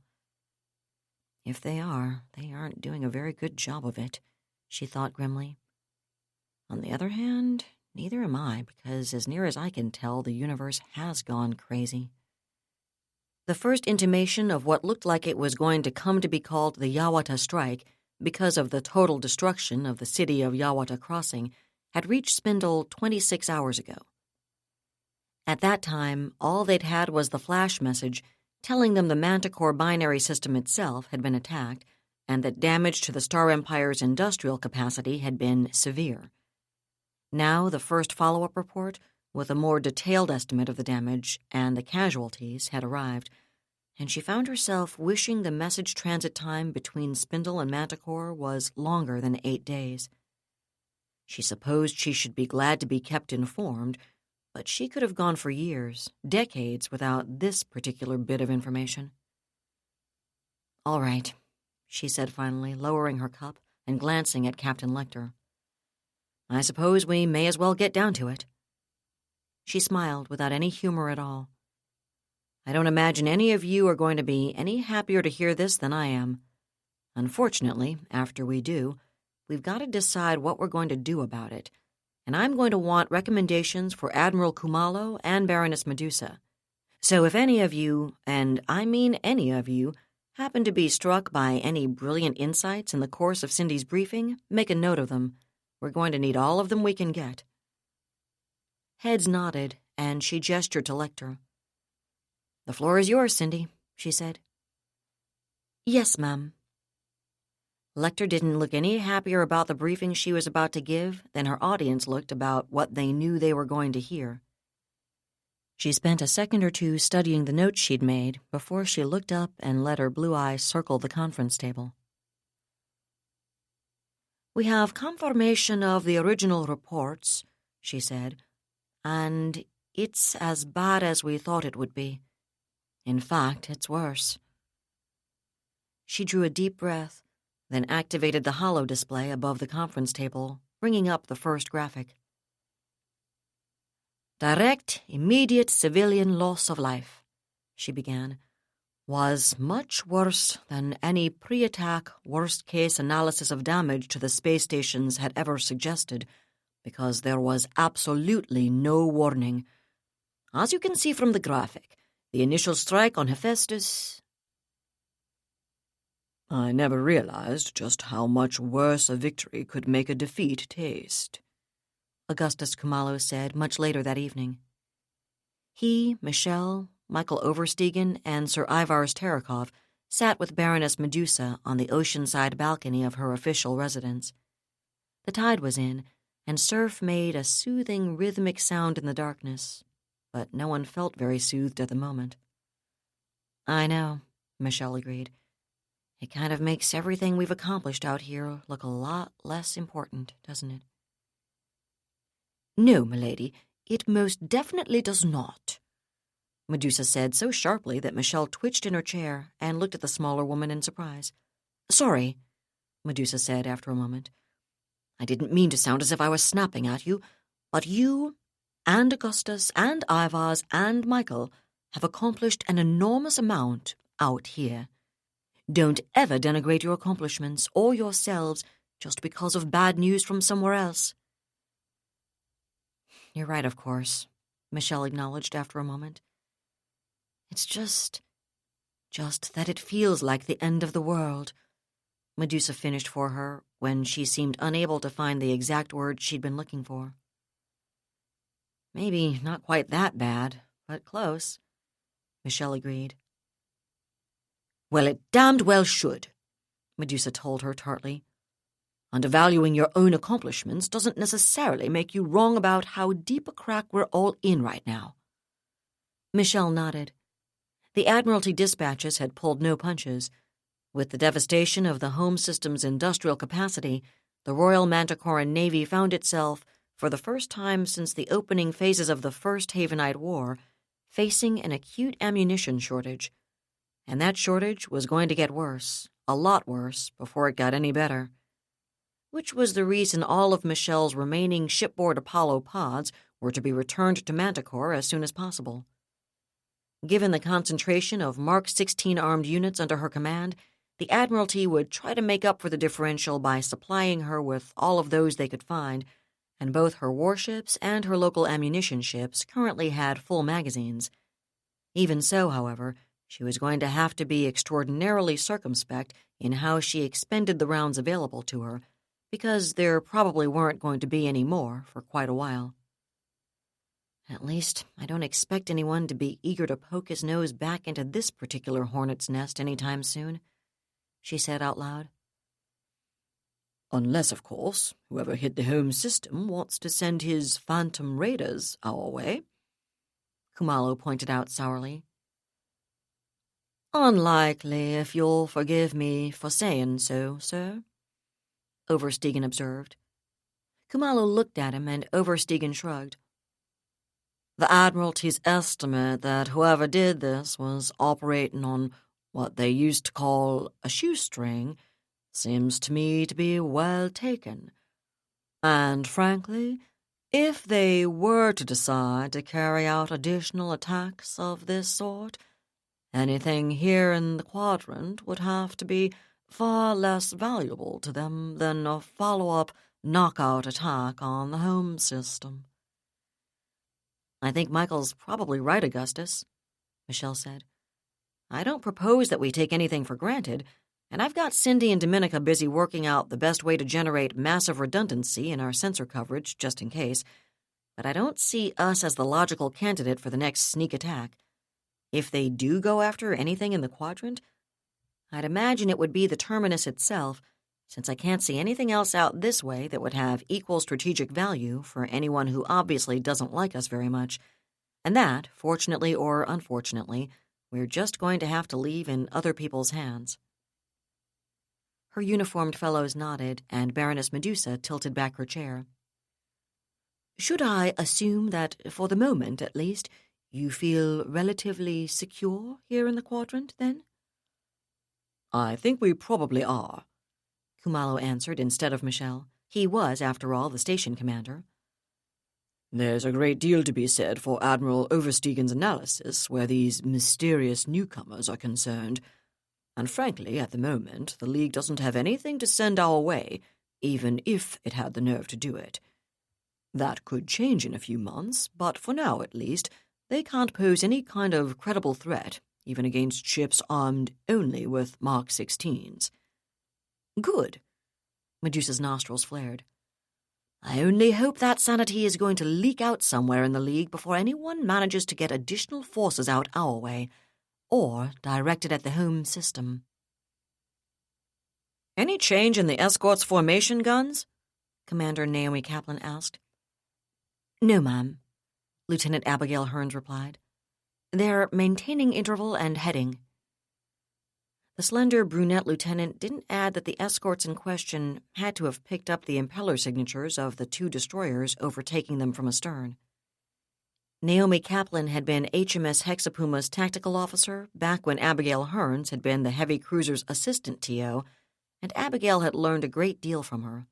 If they are, they aren't doing a very good job of it, she thought grimly. On the other hand, neither am I, because as near as I can tell, the universe has gone crazy. The first intimation of what looked like it was going to come to be called the Yamato Strike, because of the total destruction of the city of Yamato Crossing, had reached Spindle 26 hours ago. At that time, all they'd had was the flash message telling them the Manticore binary system itself had been attacked and that damage to the Star Empire's industrial capacity had been severe. Now the first follow-up report, with a more detailed estimate of the damage and the casualties, had arrived, and she found herself wishing the message transit time between Spindle and Manticore was longer than 8 days. She supposed she should be glad to be kept informed, but she could have gone for years, decades, without this particular bit of information. "All right," she said finally, lowering her cup and glancing at Captain Lecter. "I suppose we may as well get down to it." She smiled without any humor at all. "I don't imagine any of you are going to be any happier to hear this than I am. Unfortunately, after we do, we've got to decide what we're going to do about it, and I'm going to want recommendations for Admiral Kumalo and Baroness Medusa. So if any of you, and I mean any of you, happen to be struck by any brilliant insights in the course of Cindy's briefing, make a note of them. We're going to need all of them we can get." Heads nodded, and she gestured to Lecter. "The floor is yours, Cindy," she said. "Yes, ma'am." Lecter didn't look any happier about the briefing she was about to give than her audience looked about what they knew they were going to hear. She spent a second or two studying the notes she'd made before she looked up and let her blue eyes circle the conference table. "We have confirmation of the original reports," she said, "and it's as bad as we thought it would be. In fact, it's worse." She drew a deep breath, then activated the holo display above the conference table, bringing up the first graphic. "Direct, immediate civilian loss of life," she began, "was much worse than any pre-attack worst-case analysis of damage to the space stations had ever suggested, because there was absolutely no warning. As you can see from the graphic, the initial strike on Hephaestus—" "I never realized just how much worse a victory could make a defeat taste," Augustus Kumalo said much later that evening. He, Michelle, Michael Oversteegen, and Sir Ivars Terekhov sat with Baroness Medusa on the oceanside balcony of her official residence. The tide was in, and surf made a soothing, rhythmic sound in the darkness, but no one felt very soothed at the moment. "I know," Michelle agreed. "It kind of makes everything we've accomplished out here look a lot less important, doesn't it?" "No, milady, it most definitely does not," Medusa said so sharply that Michelle twitched in her chair and looked at the smaller woman in surprise. "Sorry," Medusa said after a moment. "I didn't mean to sound as if I was snapping at you, but you and Augustus and Ivars and Michael have accomplished an enormous amount out here. Don't ever denigrate your accomplishments or yourselves just because of bad news from somewhere else." "You're right, of course," Michelle acknowledged after a moment. "It's just that it feels like the end of the world," Medusa finished for her when she seemed unable to find the exact word she'd been looking for. "Maybe not quite that bad, but close," Michelle agreed. "Well, it damned well should," Medusa told her tartly. "Undervaluing your own accomplishments doesn't necessarily make you wrong about how deep a crack we're all in right now." Michelle nodded. The Admiralty dispatches had pulled no punches. With the devastation of the home system's industrial capacity, the Royal Manticoran Navy found itself, for the first time since the opening phases of the First Havenite War, facing an acute ammunition shortage. And that shortage was going to get worse, a lot worse, before it got any better. Which was the reason all of Michelle's remaining shipboard Apollo pods were to be returned to Manticore as soon as possible. Given the concentration of Mark 16 armed units under her command, the Admiralty would try to make up for the differential by supplying her with all of those they could find, and both her warships and her local ammunition ships currently had full magazines. Even so, however, she was going to have to be extraordinarily circumspect in how she expended the rounds available to her, because there probably weren't going to be any more for quite a while. "At least, I don't expect anyone to be eager to poke his nose back into this particular hornet's nest any time soon," she said out loud. "Unless, of course, whoever hit the home system wants to send his phantom raiders our way," Kumalo pointed out sourly. "Unlikely, if you'll forgive me for saying so, sir," Oversteegen observed. Kumalo looked at him, and Oversteegen shrugged. "The Admiralty's estimate that whoever did this was operating on what they used to call a shoestring seems to me to be well taken. And frankly, if they were to decide to carry out additional attacks of this sort, anything here in the quadrant would have to be far less valuable to them than a follow-up knockout attack on the home system." "I think Michael's probably right, Augustus," Michelle said. "I don't propose that we take anything for granted, and I've got Cindy and Dominica busy working out the best way to generate massive redundancy in our sensor coverage, just in case, but I don't see us as the logical candidate for the next sneak attack. If they do go after anything in the quadrant, I'd imagine it would be the terminus itself, since I can't see anything else out this way that would have equal strategic value for anyone who obviously doesn't like us very much, and that, fortunately or unfortunately, we're just going to have to leave in other people's hands." Her uniformed fellows nodded, and Baroness Medusa tilted back her chair. "Should I assume that, for the moment at least, you feel relatively secure here in the quadrant, then?" "I think we probably are," Kumalo answered instead of Michelle. He was, after all, the station commander. "There's a great deal to be said for Admiral Oversteegen's analysis where these mysterious newcomers are concerned, and frankly, at the moment, the League doesn't have anything to send our way, even if it had the nerve to do it. That could change in a few months, but for now, at least, they can't pose any kind of credible threat, even against ships armed only with Mark 16s. "Good." Medusa's nostrils flared. "I only hope that sanity is going to leak out somewhere in the League before anyone manages to get additional forces out our way, or directed at the home system. "Any change in the escort's formation, Guns?" Commander Naomi Kaplan asked. "No, ma'am," Lieutenant Abigail Hearns replied. "They're maintaining interval and heading." The slender brunette lieutenant didn't add that the escorts in question had to have picked up the impeller signatures of the 2 destroyers overtaking them from astern. Naomi Kaplan had been HMS Hexapuma's tactical officer back when Abigail Hearns had been the heavy cruiser's assistant TO, and Abigail had learned a great deal from her,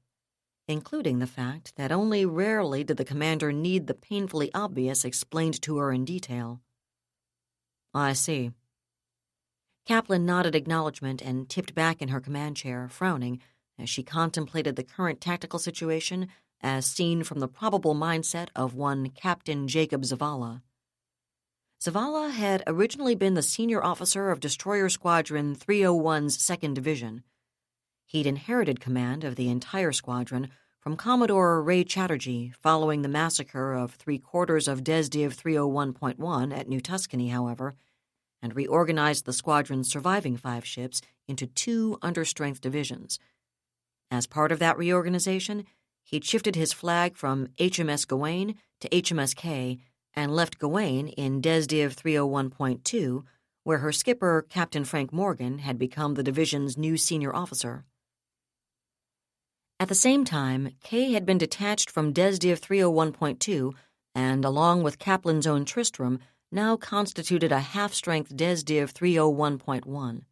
including the fact that only rarely did the commander need the painfully obvious explained to her in detail. "I see." Kaplan nodded acknowledgement and tipped back in her command chair, frowning, as she contemplated the current tactical situation as seen from the probable mindset of one Captain Jacob Zavala. Zavala had originally been the senior officer of Destroyer Squadron 301's 2nd Division. He'd inherited command of the entire squadron from Commodore Ray Chatterjee following the massacre of 3/4 of Desdiv 301.1 at New Tuscany, however, and reorganized the squadron's surviving 5 ships into 2 understrength divisions. As part of that reorganization, he'd shifted his flag from HMS Gawain to HMS K and left Gawain in Desdiv 301.2, where her skipper, Captain Frank Morgan, had become the division's new senior officer. At the same time, K had been detached from Desdiv 301.2 and, along with Kaplan's own Tristram, now constituted a half-strength Desdiv 301.1.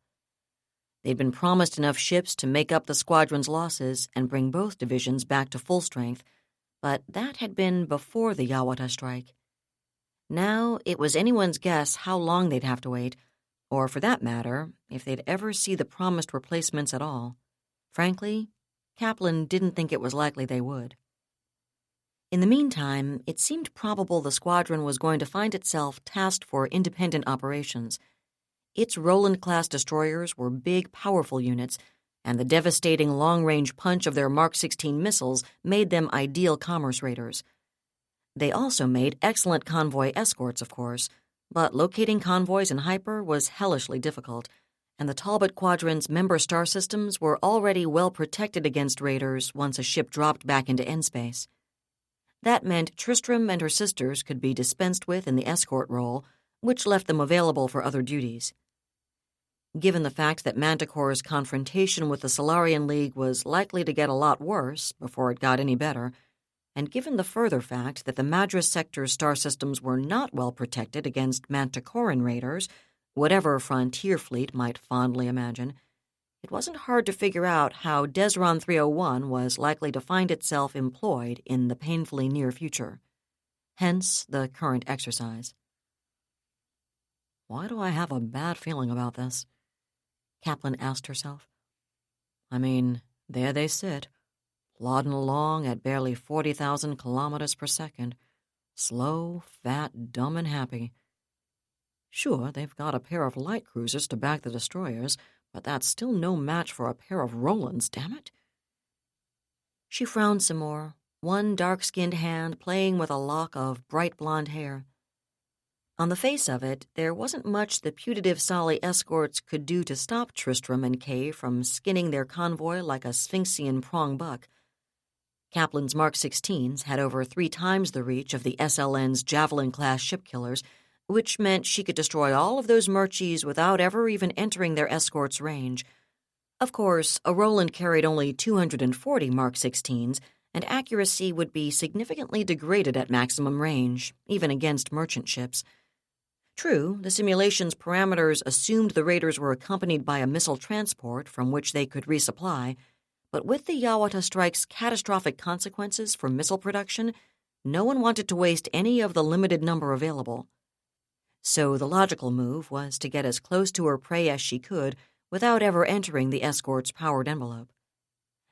They'd been promised enough ships to make up the squadron's losses and bring both divisions back to full strength, but that had been before the Yamato Strike. Now it was anyone's guess how long they'd have to wait, or for that matter, if they'd ever see the promised replacements at all. Frankly, Kaplan didn't think it was likely they would. In the meantime, it seemed probable the squadron was going to find itself tasked for independent operations. Its Roland-class destroyers were big, powerful units, and the devastating long-range punch of their Mark 16 missiles made them ideal commerce raiders. They also made excellent convoy escorts, of course, but locating convoys in hyper was hellishly difficult, and the Talbot Quadrant's member star systems were already well protected against raiders once a ship dropped back into N-space. That meant Tristram and her sisters could be dispensed with in the escort role, which left them available for other duties. Given the fact that Manticore's confrontation with the Solarian League was likely to get a lot worse before it got any better, and given the further fact that the Madras sector's star systems were not well protected against Manticoran raiders, whatever frontier fleet might fondly imagine, it wasn't hard to figure out how Desron 301 was likely to find itself employed in the painfully near future. Hence the current exercise. "Why do I have a bad feeling about this?" Kaplan asked herself. I mean, there they sit, plodding along at barely 40,000 kilometers per second, slow, fat, dumb, and happy. Sure, they've got a pair of light cruisers to back the destroyers, but that's still no match for a pair of Rolands, damn it. She frowned some more, one dark-skinned hand playing with a lock of bright blonde hair. On the face of it, there wasn't much the putative Sali escorts could do to stop Tristram and Kay from skinning their convoy like a Sphinxian prong buck. Kaplan's Mark 16s had over 3 times the reach of the SLN's Javelin-class ship killers, which meant she could destroy all of those Murchies without ever even entering their escort's range. Of course, a Roland carried only 240 Mark 16s, and accuracy would be significantly degraded at maximum range, even against merchant ships. True, the simulation's parameters assumed the raiders were accompanied by a missile transport from which they could resupply, but with the Yamato Strike's catastrophic consequences for missile production, no one wanted to waste any of the limited number available. So the logical move was to get as close to her prey as she could without ever entering the escort's powered envelope.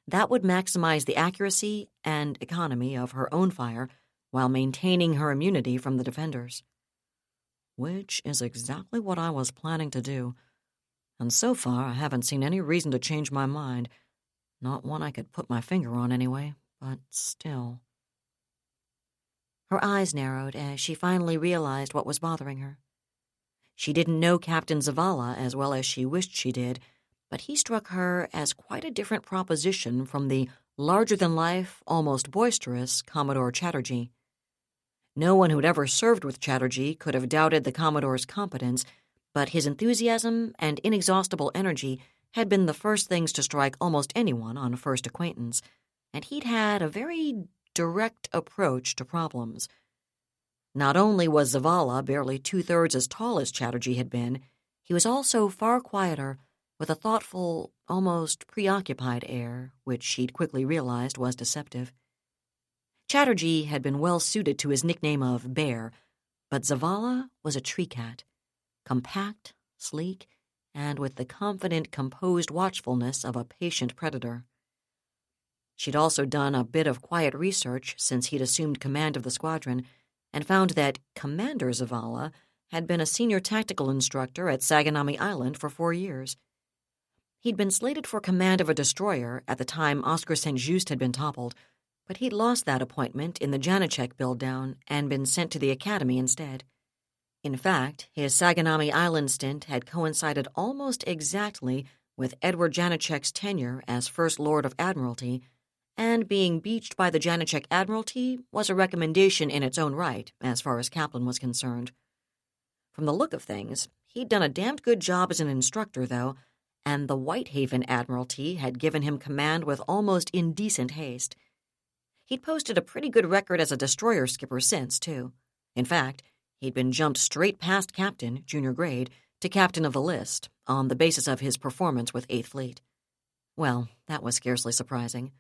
That would maximize the accuracy and economy of her own fire while maintaining her immunity from the defenders. Which is exactly what I was planning to do, and so far I haven't seen any reason to change my mind. Not one I could put my finger on anyway, but still. Her eyes narrowed as she finally realized what was bothering her. She didn't know Captain Zavala as well as she wished she did, but he struck her as quite a different proposition from the larger-than-life, almost boisterous Commodore Chatterjee. No one who'd ever served with Chatterjee could have doubted the Commodore's competence, but his enthusiasm and inexhaustible energy had been the first things to strike almost anyone on first acquaintance, and he'd had a very direct approach to problems. Not only was Zavala barely 2/3 as tall as Chatterjee had been, he was also far quieter, with a thoughtful, almost preoccupied air, which she'd quickly realized was deceptive. Chatterjee had been well suited to his nickname of Bear, but Zavala was a tree cat, compact, sleek, and with the confident, composed watchfulness of a patient predator. She'd also done a bit of quiet research since he'd assumed command of the squadron, and found that Commander Zavala had been a senior tactical instructor at Saganami Island for 4 years. He'd been slated for command of a destroyer at the time Oscar St. Just had been toppled, but he'd lost that appointment in the Janacek build-down and been sent to the academy instead. In fact, his Saganami Island stint had coincided almost exactly with Edward Janacek's tenure as First Lord of Admiralty, and being beached by the Janacek Admiralty was a recommendation in its own right, as far as Kaplan was concerned. From the look of things, he'd done a damned good job as an instructor, though, and the Whitehaven Admiralty had given him command with almost indecent haste. He'd posted a pretty good record as a destroyer skipper since, too. In fact, he'd been jumped straight past captain, junior grade, to captain of the list, on the basis of his performance with 8th Fleet. Well, that was scarcely surprising.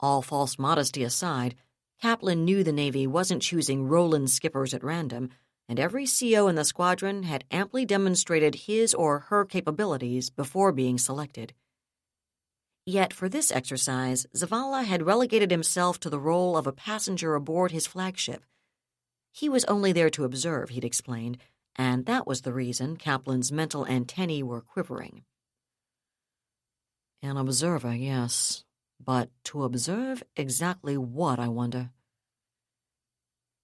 All false modesty aside, Kaplan knew the Navy wasn't choosing Roland skippers at random, and every CO in the squadron had amply demonstrated his or her capabilities before being selected. Yet for this exercise, Zavala had relegated himself to the role of a passenger aboard his flagship. He was only there to observe, he'd explained, and that was the reason Kaplan's mental antennae were quivering. An observer, yes. But to observe exactly what, I wonder?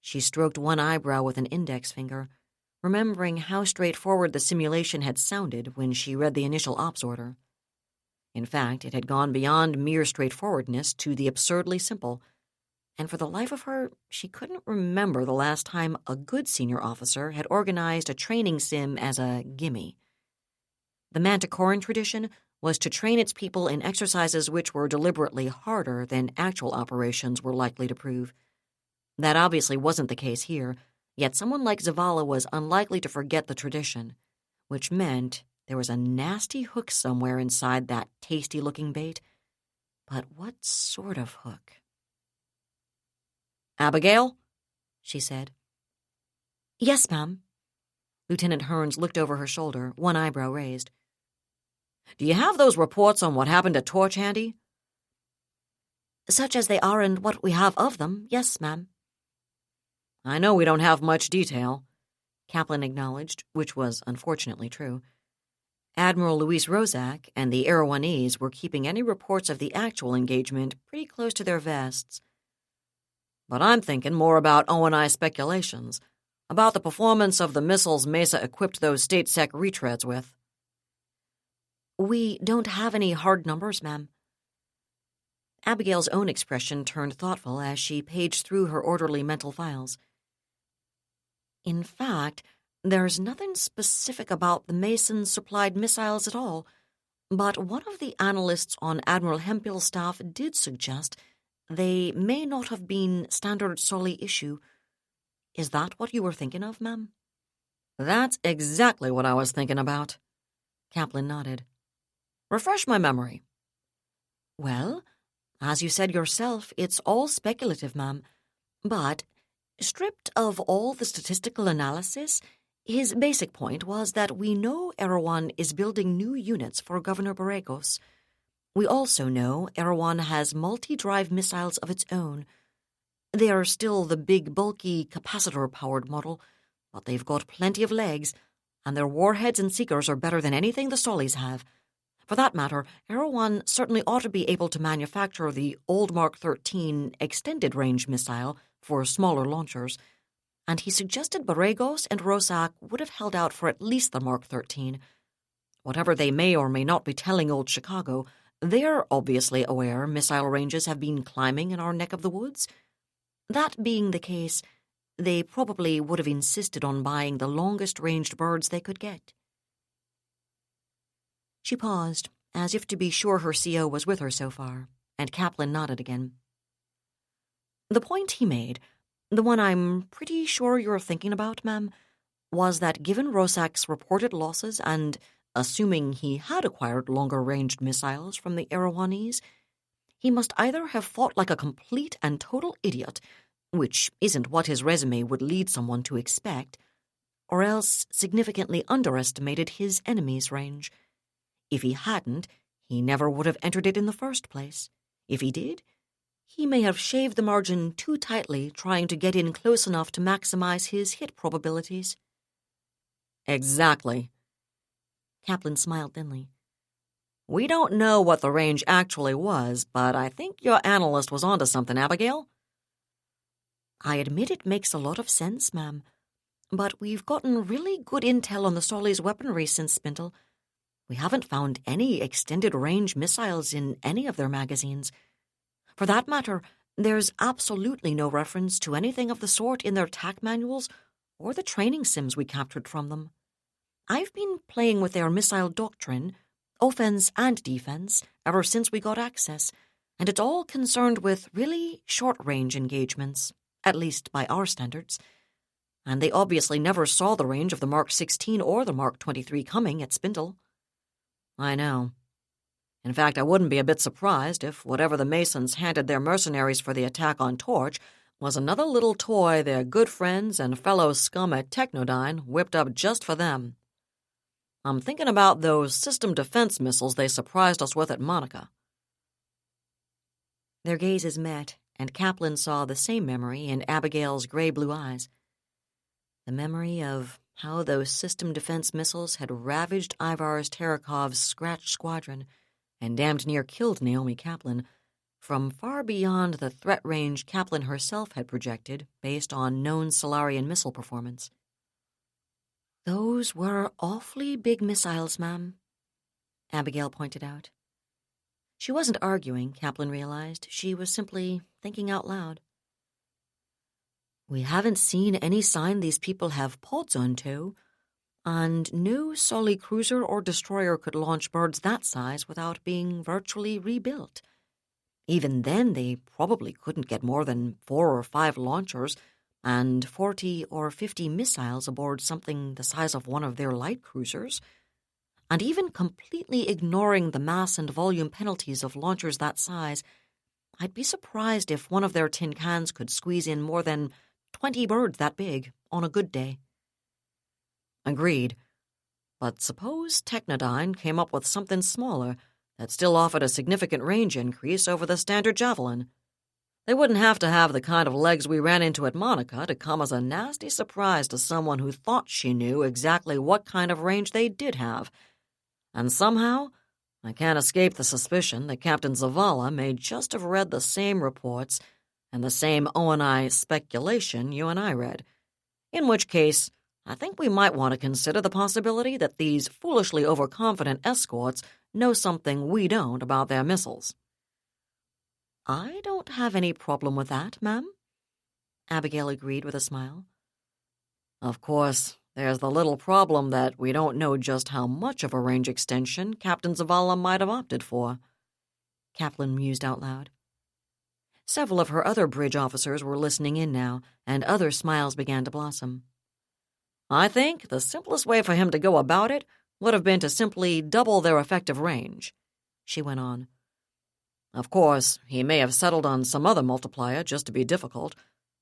She stroked one eyebrow with an index finger, remembering how straightforward the simulation had sounded when she read the initial ops order. In fact, it had gone beyond mere straightforwardness to the absurdly simple, and for the life of her, she couldn't remember the last time a good senior officer had organized a training sim as a gimme. The Manticoran tradition was to train its people in exercises which were deliberately harder than actual operations were likely to prove. That obviously wasn't the case here, yet someone like Zavala was unlikely to forget the tradition, which meant there was a nasty hook somewhere inside that tasty-looking bait. But what sort of hook? "Abigail?" she said. "Yes, ma'am." Lieutenant Hearns looked over her shoulder, one eyebrow raised. "Do you have those reports on what happened at Torch handy?" "Such as they are and what we have of them, yes, ma'am." "I know we don't have much detail," Kaplan acknowledged, which was unfortunately true. Admiral Luis Rozak and the Erewhonese were keeping any reports of the actual engagement pretty close to their vests. "But I'm thinking more about O&I speculations, about the performance of the missiles Mesa equipped those State-Sec retreads with." "We don't have any hard numbers, ma'am." Abigail's own expression turned thoughtful as she paged through her orderly mental files. "In fact, there's nothing specific about the Mason-supplied missiles at all, but one of the analysts on Admiral Hempel's staff did suggest they may not have been standard Solly issue. Is that what you were thinking of, ma'am?" "That's exactly what I was thinking about." Kaplan nodded. "Refresh my memory." "Well, as you said yourself, it's all speculative, ma'am. But, stripped of all the statistical analysis, his basic point was that we know Erewhon is building new units for Governor Borregos. We also know Erewhon has multi-drive missiles of its own. They are still the big, bulky, capacitor-powered model, but they've got plenty of legs, and their warheads and seekers are better than anything the Sollys have. For that matter, Erewhon certainly ought to be able to manufacture the old Mark 13 extended-range missile for smaller launchers. and he suggested Borregos and Rosak would have held out for at least the Mark 13. Whatever they may or may not be telling old Chicago, they're obviously aware missile ranges have been climbing in our neck of the woods. That being the case, they probably would have insisted on buying the longest-ranged birds they could get. She paused, as if to be sure her CO was with her so far, and Kaplan nodded again. The point he made, the one I'm pretty sure you're thinking about, ma'am, was that given Rosak's reported losses and assuming he had acquired longer-ranged missiles from the Erewhonese, he must either have fought like a complete and total idiot, which isn't what his resume would lead someone to expect, or else significantly underestimated his enemy's range. If he hadn't, he never would have entered it in the first place. If he did, he may have shaved the margin too tightly, trying to get in close enough to maximize his hit probabilities. Exactly. Kaplan smiled thinly. We don't know what the range actually was, but I think your analyst was onto something, Abigail. I admit it makes a lot of sense, ma'am, but we've gotten really good intel on the Solly's weaponry since Spindle. We haven't found any extended-range missiles in any of their magazines. For that matter, there's absolutely no reference to anything of the sort in their TAC manuals or the training sims we captured from them. I've been playing with their missile doctrine, offense and defense, ever since we got access, and it's all concerned with really short-range engagements, at least by our standards. And they obviously never saw the range of the Mark 16 or the Mark 23 coming at Spindle. I know. In fact, I wouldn't be a bit surprised if whatever the Masons handed their mercenaries for the attack on Torch was another little toy their good friends and fellow scum at Technodyne whipped up just for them. I'm thinking about those system defense missiles they surprised us with at Monica. Their gazes met, and Kaplan saw the same memory in Abigail's gray-blue eyes. The memory of how those system defense missiles had ravaged Ivar's Tarakov's Scratch Squadron and damned near killed Naomi Kaplan from far beyond the threat range Kaplan herself had projected based on known Solarian missile performance. Those were awfully big missiles, ma'am, Abigail pointed out. She wasn't arguing, Kaplan realized. She was simply thinking out loud. We haven't seen any sign these people have pods on tow, and no Solly cruiser or destroyer could launch birds that size without being virtually rebuilt. Even then, they probably couldn't get more than 4 or 5 launchers and 40 or 50 missiles aboard something the size of one of their light cruisers. And even completely ignoring the mass and volume penalties of launchers that size, I'd be surprised if one of their tin cans could squeeze in more than 20 birds that big on a good day. Agreed. But suppose Technodyne came up with something smaller that still offered a significant range increase over the standard Javelin. They wouldn't have to have the kind of legs we ran into at Monica to come as a nasty surprise to someone who thought she knew exactly what kind of range they did have. And somehow, I can't escape the suspicion that Captain Zavala may just have read the same reports and the same O&I speculation you and I read. In which case, I think we might want to consider the possibility that these foolishly overconfident escorts know something we don't about their missiles. I don't have any problem with that, ma'am, Abigail agreed with a smile. Of course, there's the little problem that we don't know just how much of a range extension Captain Zavala might have opted for, Kaplan mused out loud. Several of her other bridge officers were listening in now, and other smiles began to blossom. I think the simplest way for him to go about it would have been to simply double their effective range, she went on. Of course, he may have settled on some other multiplier just to be difficult,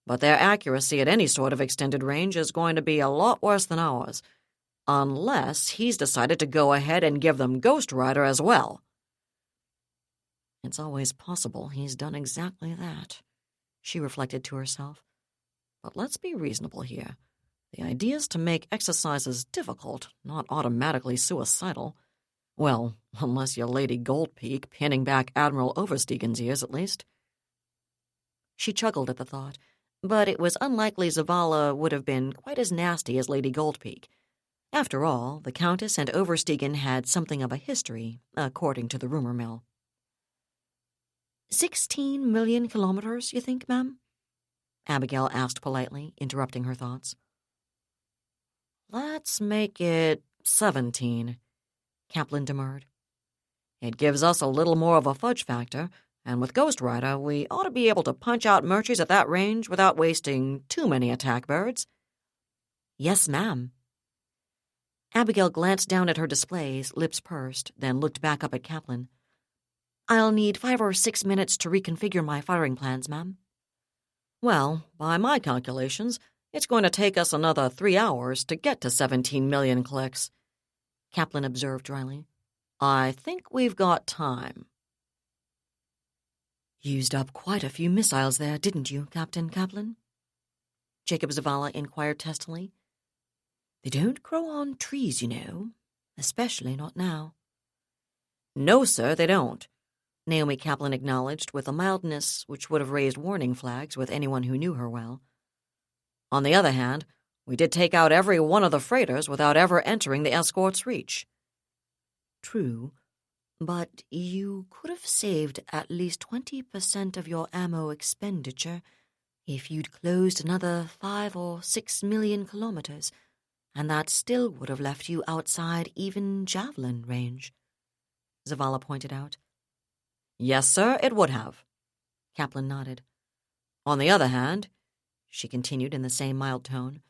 but their accuracy at any sort of extended range is going to be a lot worse than ours, unless he's decided to go ahead and give them Ghost Rider as well. It's always possible he's done exactly that, she reflected to herself. But let's be reasonable here. The idea is to make exercises difficult, not automatically suicidal. Well, unless you're Lady Goldpeak pinning back Admiral Oversteegen's ears, at least. She chuckled at the thought, but it was unlikely Zavala would have been quite as nasty as Lady Goldpeak. After all, the Countess and Oversteegen had something of a history, according to the rumor mill. 16 million kilometers, you think, ma'am? Abigail asked politely, interrupting her thoughts. Let's make it 17, Kaplan demurred. It gives us a little more of a fudge factor, and with Ghost Rider, we ought to be able to punch out Murchies at that range without wasting too many attack birds. Yes, ma'am. Abigail glanced down at her displays, lips pursed, then looked back up at Kaplan. I'll need 5 or 6 minutes to reconfigure my firing plans, ma'am. Well, by my calculations, it's going to take us another 3 hours to get to 17 million clicks, Kaplan observed dryly. I think we've got time. Used up quite a few missiles there, didn't you, Captain Kaplan? Jacob Zavala inquired testily. They don't grow on trees, you know, especially not now. No, sir, they don't, Naomi Kaplan acknowledged with a mildness which would have raised warning flags with anyone who knew her well. On the other hand, we did take out every one of the freighters without ever entering the escort's reach. True, but you could have saved at least 20% of your ammo expenditure if you'd closed another 5 or 6 million kilometers, and that still would have left you outside even javelin range, Zavala pointed out. Yes, sir, it would have, Kaplan nodded. On the other hand, she continued in the same mild tone,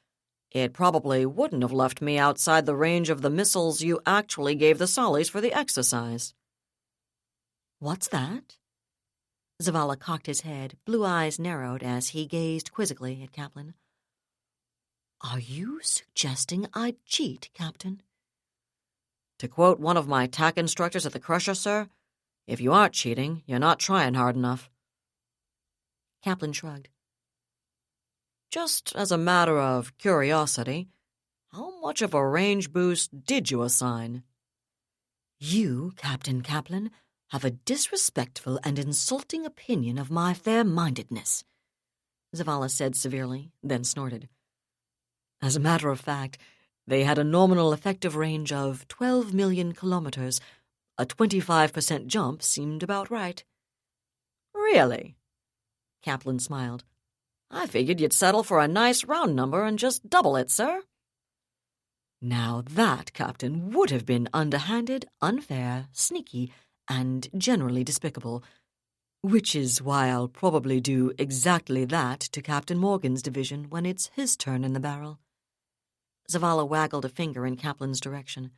it probably wouldn't have left me outside the range of the missiles you actually gave the Solis for the exercise. What's that? Zavala cocked his head, blue eyes narrowed as he gazed quizzically at Kaplan. Are you suggesting I'd cheat, Captain? To quote one of my TAC instructors at the Crusher, sir, if you aren't cheating, you're not trying hard enough. Kaplan shrugged. Just as a matter of curiosity, how much of a range boost did you assign? You, Captain Kaplan, have a disrespectful and insulting opinion of my fair-mindedness, Zavala said severely, then snorted. As a matter of fact, they had a nominal effective range of 12 million kilometers. A 25% jump seemed about right. Really? Kaplan smiled. I figured you'd settle for a nice round number and just double it, sir. Now that, Captain, would have been underhanded, unfair, sneaky, and generally despicable, which is why I'll probably do exactly that to Captain Morgan's division when it's his turn in the barrel. Zavala waggled a finger in Kaplan's direction.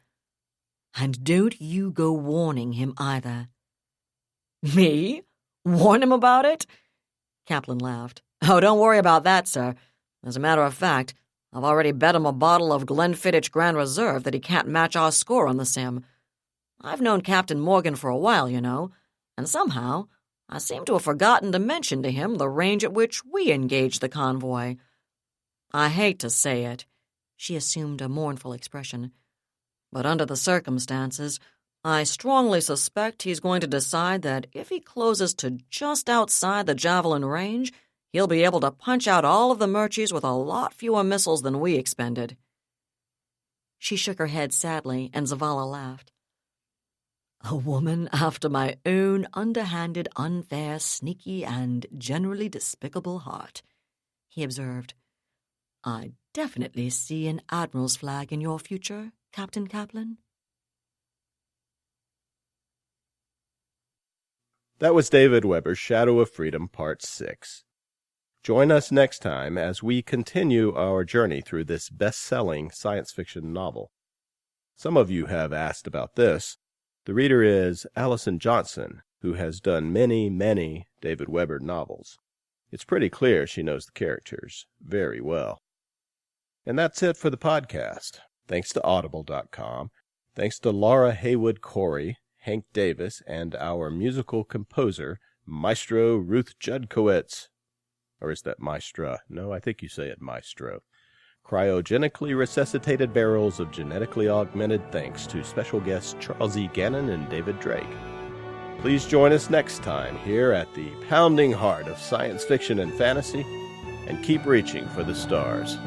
And don't you go warning him either. Me? Warn him about it? Kaplan laughed. Oh, don't worry about that, sir. As a matter of fact, I've already bet him a bottle of Glenfiddich Grand Reserve that he can't match our score on the sim. I've known Captain Morgan for a while, you know, and somehow I seem to have forgotten to mention to him the range at which we engaged the convoy. I hate to say it, she assumed a mournful expression, but under the circumstances, I strongly suspect he's going to decide that if he closes to just outside the javelin range, he'll be able to punch out all of the Murchies with a lot fewer missiles than we expended. She shook her head sadly, and Zavala laughed. A woman after my own underhanded, unfair, sneaky, and generally despicable heart, he observed. I definitely see an admiral's flag in your future, Captain Kaplan. That was David Weber's Shadow of Freedom, Part 6. Join us next time as we continue our journey through this best-selling science fiction novel. Some of you have asked about this. The reader is Allison Johnson, who has done many, many David Weber novels. It's pretty clear she knows the characters very well. And that's it for the podcast. Thanks to Audible.com. Thanks to Laura Haywood Corey, Hank Davis, and our musical composer, Maestro Ruth Judkowitz. Or is that Maestra? No, I think you say it Maestro. Cryogenically resuscitated barrels of genetically augmented thanks to special guests Charles E Gannon and David Drake. Please join us next time here at the pounding heart of science fiction and fantasy. and keep reaching for the stars.